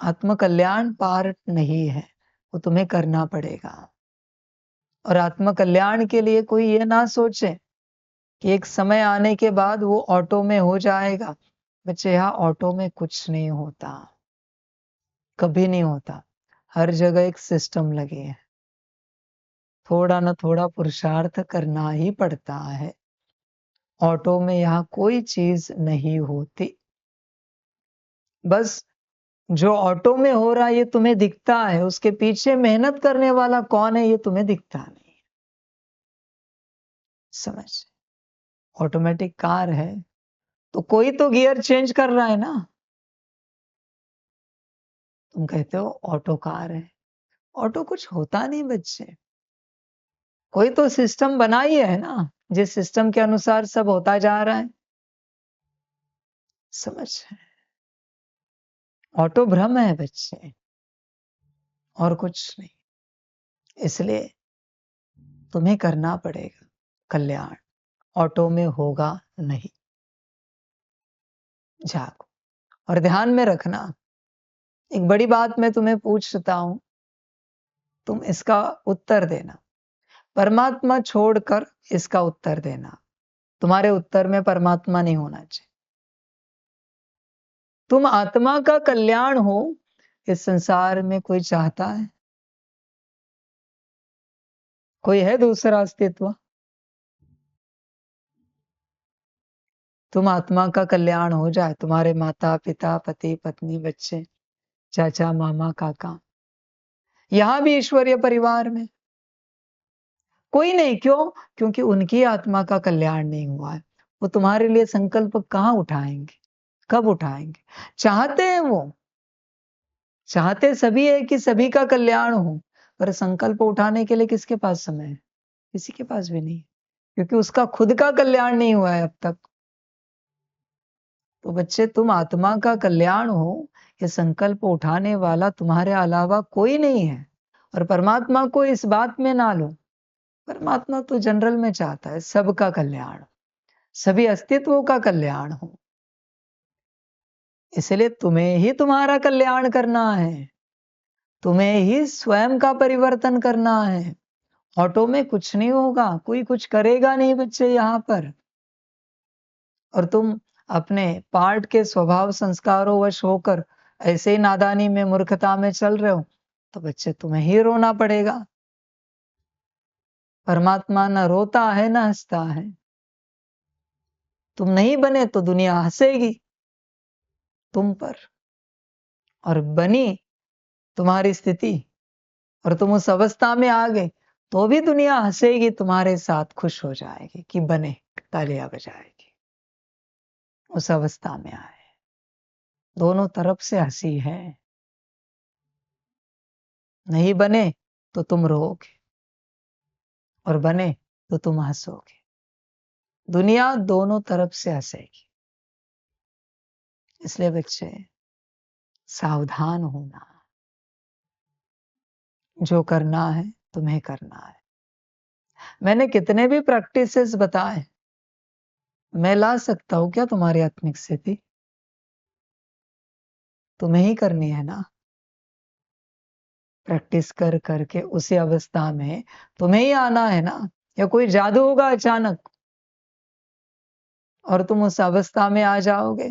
आत्म कल्याण पार्ट नहीं है, वो तुम्हें करना पड़ेगा। और आत्म कल्याण के लिए कोई ये ना सोचे कि एक समय आने के बाद वो ऑटो में हो जाएगा। बच्चे, यहाँ ऑटो में कुछ नहीं होता, कभी नहीं होता। हर जगह एक सिस्टम लगी है, थोड़ा ना थोड़ा पुरुषार्थ करना ही पड़ता है। ऑटो में यहाँ कोई चीज नहीं होती, बस जो ऑटो में हो रहा है ये तुम्हें दिखता है, उसके पीछे मेहनत करने वाला कौन है ये तुम्हें दिखता नहीं। समझ, ऑटोमेटिक कार है तो कोई तो गियर चेंज कर रहा है ना। तुम कहते हो ऑटो कार है, ऑटो कुछ होता नहीं बच्चे, कोई तो सिस्टम बना ही है ना, जिस सिस्टम के अनुसार सब होता जा रहा है। समझ, ऑटो भ्रम है बच्चे, और कुछ नहीं। इसलिए तुम्हें करना पड़ेगा कल्याण, ऑटो में होगा नहीं। जागो, और ध्यान में रखना, एक बड़ी बात मैं तुम्हें पूछता हूं, तुम इसका उत्तर देना, परमात्मा छोड़कर इसका उत्तर देना। तुम्हारे उत्तर में परमात्मा नहीं होना चाहिए। तुम आत्मा का कल्याण हो, इस संसार में कोई चाहता है? कोई है दूसरा अस्तित्व? तुम आत्मा का कल्याण हो जाए, तुम्हारे माता पिता पति पत्नी बच्चे चाचा मामा काका, यहां भी ईश्वरीय परिवार में कोई नहीं, क्यों? क्योंकि उनकी आत्मा का कल्याण नहीं हुआ है। वो तुम्हारे लिए संकल्प कहां उठाएंगे, कब उठाएंगे? चाहते हैं वो, चाहते सभी है कि सभी का कल्याण हो, पर संकल्प उठाने के लिए किसके पास समय है? किसी के पास भी नहीं, क्योंकि उसका खुद का कल्याण नहीं हुआ है अब तक। तो बच्चे, तुम आत्मा का कल्याण हो, ये संकल्प उठाने वाला तुम्हारे अलावा कोई नहीं है। और परमात्मा को इस बात में ना लो, परमात्मा तो जनरल में चाहता है सबका कल्याण, सभी अस्तित्वों का कल्याण हो। इसलिए तुम्हें ही तुम्हारा कल्याण करना है, तुम्हें ही स्वयं का परिवर्तन करना है। ऑटो में कुछ नहीं होगा, कोई कुछ करेगा नहीं बच्चे यहाँ पर। और तुम अपने पार्ट के स्वभाव संस्कारों वश होकर ऐसे ही नादानी में मूर्खता में चल रहे हो, तो बच्चे तुम्हें ही रोना पड़ेगा। परमात्मा न रोता है न हंसता है। तुम नहीं बने तो दुनिया हंसेगी तुम पर, और बनी तुम्हारी स्थिति और तुम उस अवस्था में आ गए तो भी दुनिया हंसेगी तुम्हारे साथ, खुश हो जाएगी कि बने, तालियां बजाएगी। उस अवस्था में आए, दोनों तरफ से हंसी है। नहीं बने तो तुम रोओगे, और बने तो तुम हंसोगे। दुनिया दोनों तरफ से हंसेगी। इसलिए बच्चे, सावधान होना, जो करना है तुम्हें करना है। मैंने कितने भी प्रैक्टिसेस बताए, मैं ला सकता हूं क्या तुम्हारी आत्मिक स्थिति? तुम्हें ही करनी है ना। प्रैक्टिस कर करके उसी अवस्था में तुम्हें ही आना है ना, या कोई जादू होगा अचानक और तुम उस अवस्था में आ जाओगे?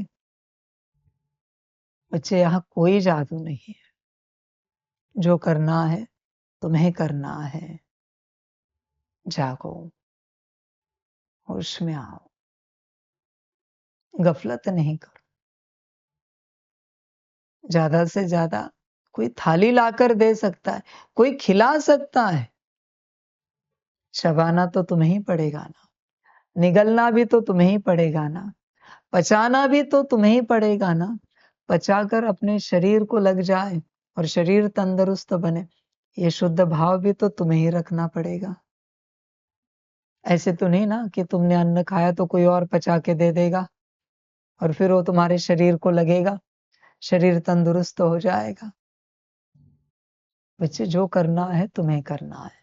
बच्चे, यहाँ कोई जादू नहीं है। जो करना है तुम्हें करना है। जागो, होश में आओ, गफलत नहीं करो। ज्यादा से ज्यादा कोई थाली लाकर दे सकता है, कोई खिला सकता है, चबाना तो तुम्हें ही पड़ेगा ना, निगलना भी तो तुम्हें ही पड़ेगा ना, पचाना भी तो तुम्हें ही पड़ेगा ना। पचाकर अपने शरीर को लग जाए और शरीर तंदुरुस्त बने, ये शुद्ध भाव भी तो तुम्हें ही रखना पड़ेगा। ऐसे तो नहीं ना कि तुमने अन्न खाया तो कोई और पचा के दे देगा और फिर वो तुम्हारे शरीर को लगेगा, शरीर तंदुरुस्त हो जाएगा। बच्चे, जो करना है तुम्हें करना है।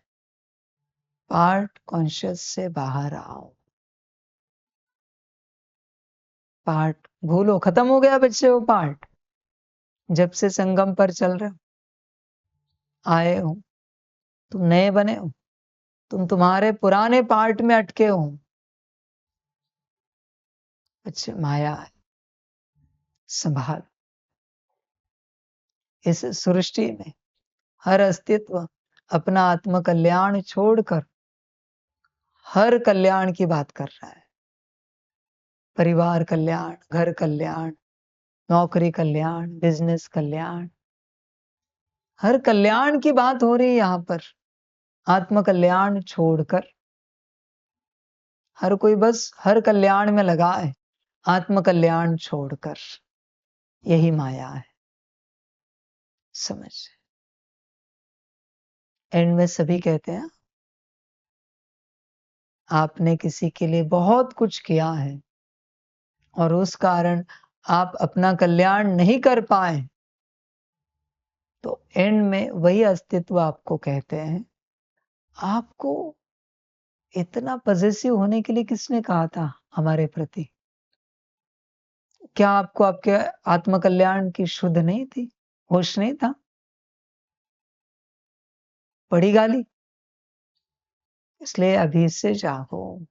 पार्ट कॉन्शियस से बाहर आओ। पार्ट भूलो, खत्म हो गया बच्चे वो पार्ट। जब से संगम पर चल रहे हो, आए हो, तुम नए बने हो, तुम तुम्हारे पुराने पार्ट में अटके हो। बच्चे, माया है, संभाल। इस सृष्टि में हर अस्तित्व अपना आत्म कल्याण छोड़कर हर कल्याण की बात कर रहा है। परिवार कल्याण, घर कल्याण, नौकरी कल्याण, बिजनेस कल्याण, हर कल्याण की बात हो रही है यहाँ पर। आत्म कल्याण छोड़कर हर कोई बस हर कल्याण में लगा है, आत्म कल्याण छोड़कर। यही माया है, समझ। एंड में सभी कहते हैं, आपने किसी के लिए बहुत कुछ किया है और उस कारण आप अपना कल्याण नहीं कर पाए, तो एंड में वही अस्तित्व आपको कहते हैं, आपको इतना पॉजिटिव होने के लिए किसने कहा था हमारे प्रति? क्या आपको आपके आत्म कल्याण की शुद्ध नहीं थी, होश नहीं था? बड़ी गाली। इसलिए अभी से जागो।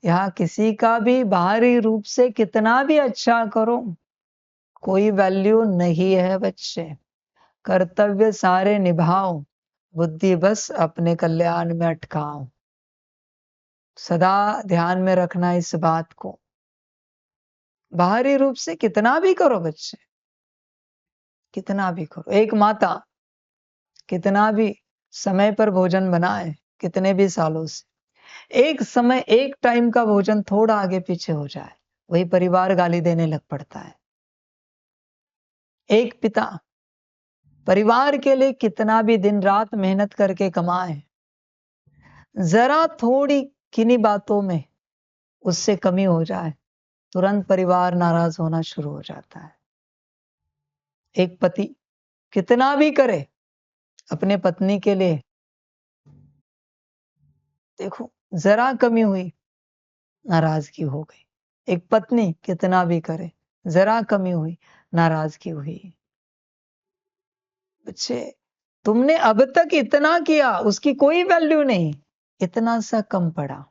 यहाँ किसी का भी बाहरी रूप से कितना भी अच्छा करो, कोई वैल्यू नहीं है बच्चे। कर्तव्य सारे निभाओ, बुद्धि बस अपने कल्याण में अटकाओ। सदा ध्यान में रखना इस बात को। बाहरी रूप से कितना भी करो बच्चे, कितना भी करो। एक माता कितना भी समय पर भोजन बनाए, कितने भी सालों से, एक समय एक टाइम का भोजन थोड़ा आगे पीछे हो जाए, वही परिवार गाली देने लग पड़ता है। एक पिता परिवार के लिए कितना भी दिन रात मेहनत करके कमाए, जरा थोड़ी किन्हीं बातों में उससे कमी हो जाए, तुरंत परिवार नाराज होना शुरू हो जाता है। एक पति कितना भी करे अपने पत्नी के लिए, देखो जरा कमी हुई, नाराजगी हो गई। एक पत्नी कितना भी करे, जरा कमी हुई, नाराजगी हुई। बच्चे, तुमने अब तक इतना किया, उसकी कोई वैल्यू नहीं, इतना सा कम पड़ा,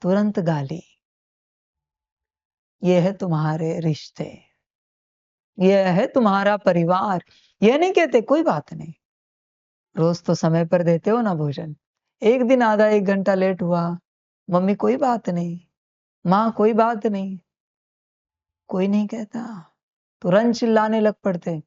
तुरंत गाली। ये है तुम्हारे रिश्ते, ये है तुम्हारा परिवार। ये नहीं कहते कोई बात नहीं, रोज तो समय पर देते हो ना भोजन, एक दिन आधा एक घंटा लेट हुआ, मम्मी कोई बात नहीं, माँ कोई बात नहीं, कोई नहीं कहता, तुरंत चिल्लाने लग पड़ते।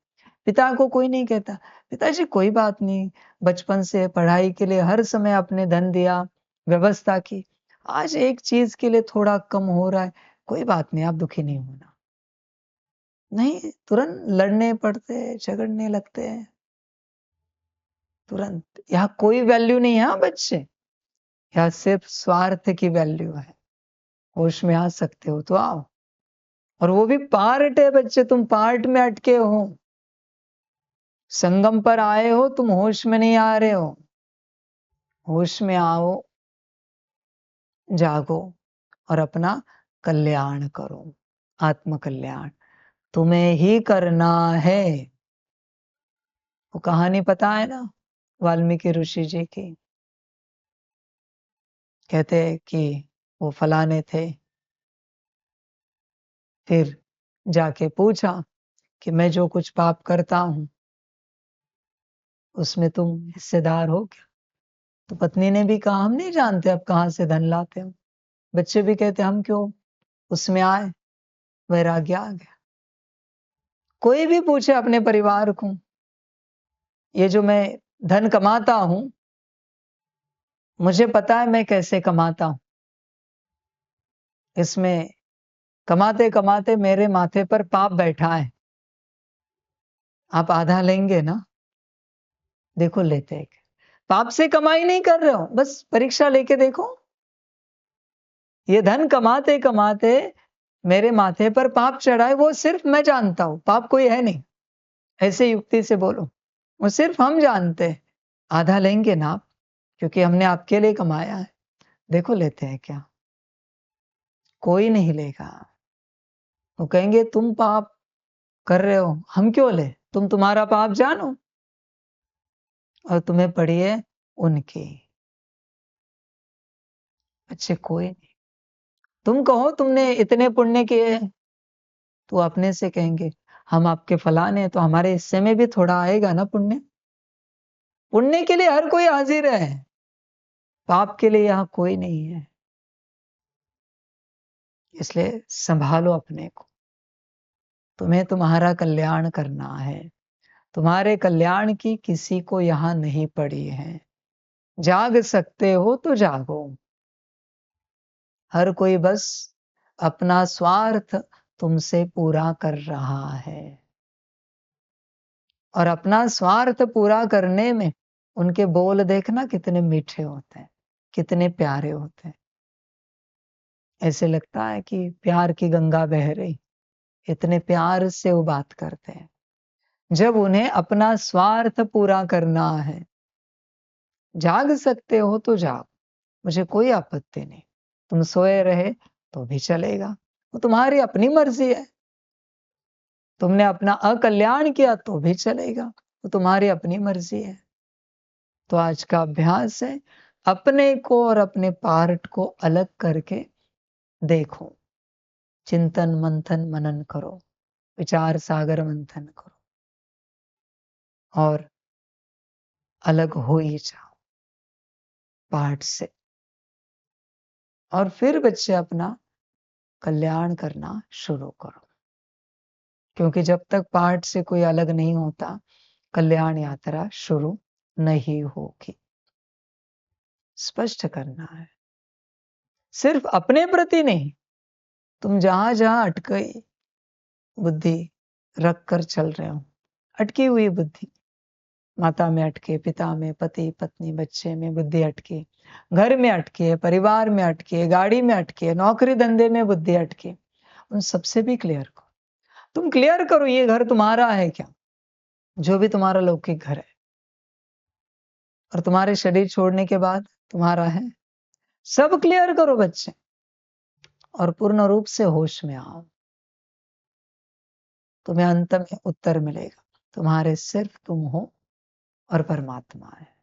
पिता को कोई नहीं कहता, पिताजी कोई बात नहीं, बचपन से पढ़ाई के लिए हर समय आपने धन दिया, व्यवस्था की, आज एक चीज के लिए थोड़ा कम हो रहा है, कोई बात नहीं, आप दुखी नहीं होना। नहीं, तुरंत लड़ने पड़ते, झगड़ने लगते हैं तुरंत। यहाँ कोई वैल्यू नहीं है हाँ बच्चे, यहाँ सिर्फ स्वार्थ की वैल्यू है। होश में आ सकते हो तो आओ, और वो भी पार्ट है बच्चे, तुम पार्ट में अटके हो। संगम पर आए हो, तुम होश में नहीं आ रहे हो। होश में आओ, जागो और अपना कल्याण करो। आत्म कल्याण तुम्हें ही करना है। वो कहानी पता है ना वाल्मीकि ऋषि जी की? कहते हैं कि वो फलाने थे, फिर जाके पूछा कि मैं जो कुछ पाप करता हूँ, उसमें तुम हिस्सेदार हो क्या? तो पत्नी ने भी कहा, हम नहीं जानते अब कहाँ से धन लाते हो। बच्चे भी कहते, हम क्यों उसमें आए? वैराग्य आ गया। कोई भी पूछे अपने परिवार को, ये जो मैं धन कमाता हूँ, मुझे पता है मैं कैसे कमाता हूँ। इसमें कमाते-कमाते मेरे माथे पर पाप बैठा है। आप आधा लेंगे ना? देखो लेते हैं। पाप से कमाई नहीं कर रहे हो, बस परीक्षा लेके देखो। ये धन कमाते-कमाते मेरे माथे पर पाप चढ़ा है, वो सिर्फ मैं जानता हूँ, पाप कोई है नहीं। ऐसे युक्ति से बोलो, वो सिर्फ हम जानते हैं। आधा लेंगे ना आप? क्योंकि हमने आपके लिए कमाया है। देखो लेते हैं क्या? कोई नहीं लेगा। वो कहेंगे तुम पाप कर रहे हो, हम क्यों ले? तुम तुम्हारा पाप जानो और तुम्हें पड़ी है उनकी। अच्छे कोई नहीं। तुम कहो तुमने इतने पुण्य किए, तो अपने से कहेंगे हम आपके फलाने हैं, तो हमारे हिस्से में भी थोड़ा आएगा ना पुण्य। पुण्य के लिए हर कोई हाजिर है, पाप के लिए यहाँ कोई नहीं है। इसलिए संभालो अपने को। तुम्हें तुम्हारा कल्याण करना है। तुम्हारे कल्याण की किसी को यहाँ नहीं पड़ी है। जाग सकते हो तो जागो। हर कोई बस अपना स्वार्थ तुमसे पूरा कर रहा है, और अपना स्वार्थ पूरा करने में उनके बोल देखना कितने मीठे होते हैं, कितने प्यारे होते हैं। ऐसे लगता है कि प्यार की गंगा बह रही, इतने प्यार से वो बात करते हैं। जब उन्हें अपना स्वार्थ पूरा करना है, जाग सकते हो तो जाओ, मुझे कोई आपत्ति नहीं। तुम सोए रहे तो भी चलेगा, वो तुम्हारी अपनी मर्जी है। तुमने अपना अकल्याण किया तो भी चलेगा, वो तुम्हारी अपनी मर्जी है। तो आज का अभ्यास है, अपने को और अपने पार्ट को अलग करके देखो। चिंतन मंथन मनन करो, विचार सागर मंथन करो और अलग हो ही जाओ पार्ट से। और फिर बच्चे अपना कल्याण करना शुरू करो, क्योंकि जब तक पार्ट से कोई अलग नहीं होता, कल्याण यात्रा शुरू नहीं होगी। स्पष्ट करना है, सिर्फ अपने प्रति नहीं। तुम जहां-जहां अटके बुद्धि रख कर चल रहे हो, अटकी हुई बुद्धि, माता में अटके, पिता में, पति, पत्नी, बच्चे में बुद्धि अटकी, घर में अटकी है, परिवार में अटकी है, गाड़ी में अटकी है, नौकरी धंधे में बुद्धि अटकी, उन सबसे भी क्लियर करो। तुम क्लियर करो ये घर तुम्हारा है क्या? जो भी तुम्हारा लौकिक घर है, और तुम्हारे शरीर छोड़ने के बाद तुम्हारा है, सब क्लियर करो बच्चे, और पूर्ण रूप से होश में आओ। तुम्हें अंत में उत्तर मिलेगा, तुम्हारे सिर्फ तुम हो और परमात्मा है,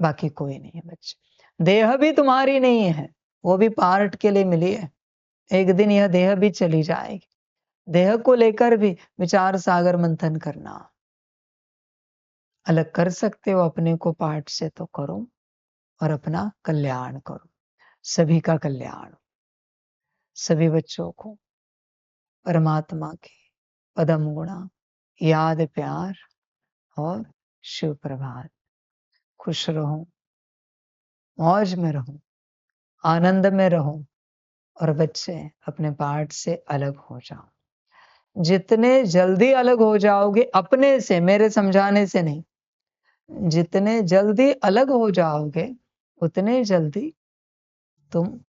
बाकी कोई नहीं है बच्चे। देह भी तुम्हारी नहीं है, वो भी पार्ट के लिए मिली है। एक दिन यह देह भी चली जाएगी। देह को लेकर भी विचार सागर मंथन करना। अलग कर सकते हो अपने को पार्ट से तो करो, और अपना कल्याण करो। सभी का कल्याण, सभी बच्चों को परमात्मा के पदम गुणा याद प्यार और शिव प्रभात। खुश रहो, मौज में रहो, आनंद में रहो, और बच्चे अपने पार्ट से अलग हो जाओ। जितने जल्दी अलग हो जाओगे अपने से, मेरे समझाने से नहीं, जितने जल्दी अलग हो जाओगे उतने जल्दी तुम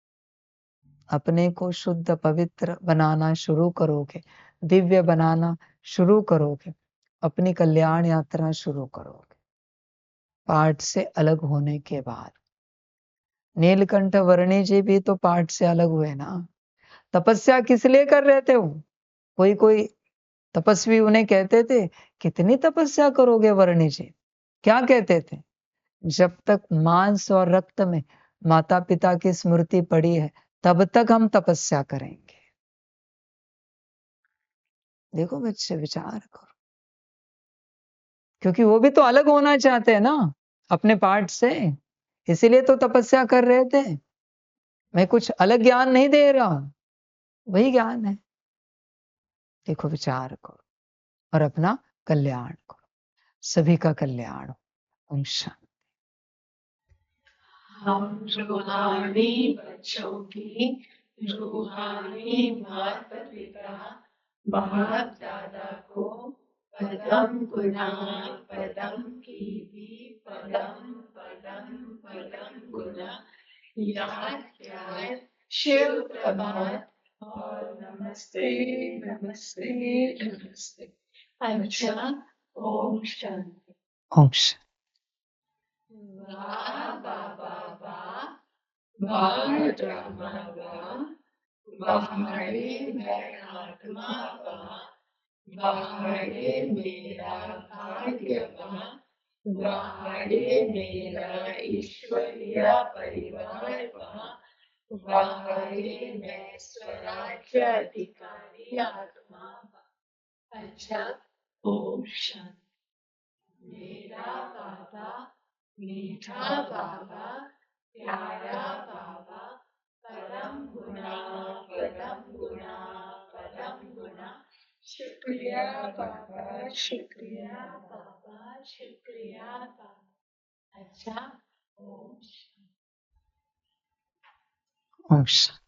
अपने को शुद्ध पवित्र बनाना शुरू करोगे, दिव्य बनाना शुरू करोगे, अपनी कल्याण यात्रा शुरू करोगे पाठ से अलग होने के बाद। नीलकंठ वर्णी जी भी तो पाठ से अलग हुए ना। तपस्या किस लिए कर रहे थे वो? कोई कोई तपस्वी उन्हें कहते थे, कितनी तपस्या करोगे वर्णी जी? क्या कहते थे? जब तक मांस और रक्त में माता-पिता की स्मृति पड़ी है, तब तक हम तपस्या करेंगे। देखो बच्चे, विचार करो। क्योंकि वो भी तो अलग होना चाहते हैं ना, अपने पार्ट से। इसीलिए तो तपस्या कर रहे थे। मैं कुछ अलग ज्ञान नहीं दे रहा हूँ, वही ज्ञान है। देखो, विचार करो और अपना कल्याण करो। सभी का कल्याण हो। ओम शांति। हम रूहानी बच्चों की रूहानी माता पिता बाप दादा को पदम गुना पदम की भी पदम पदम पदम गुना याद प्यार शिव प्रभात और नमस्ते नमस्ते नमस्ते। अच्छा, ओम शांति। ओम शांति। वाह बाबा वाह, वाह ड्रामा वाह, वाहड़े मैं आत्मा वाह, वाहड़े मेरा भाग्य वाह, वाहड़े मेरा ईश्वरीय परिवार वाह, वाहड़े मैं स्वराज्य अधिकारी आत्मा वाह। अच्छा, ओम शांति। मेरा बाबा मीठा बाबा प्यारा बाबा परम गुना परम गुना परम गुना। शुक्रिया बाबा शुक्रिया बाबा शुक्रिया बाबा। अच्छा, ओम ओम शांति।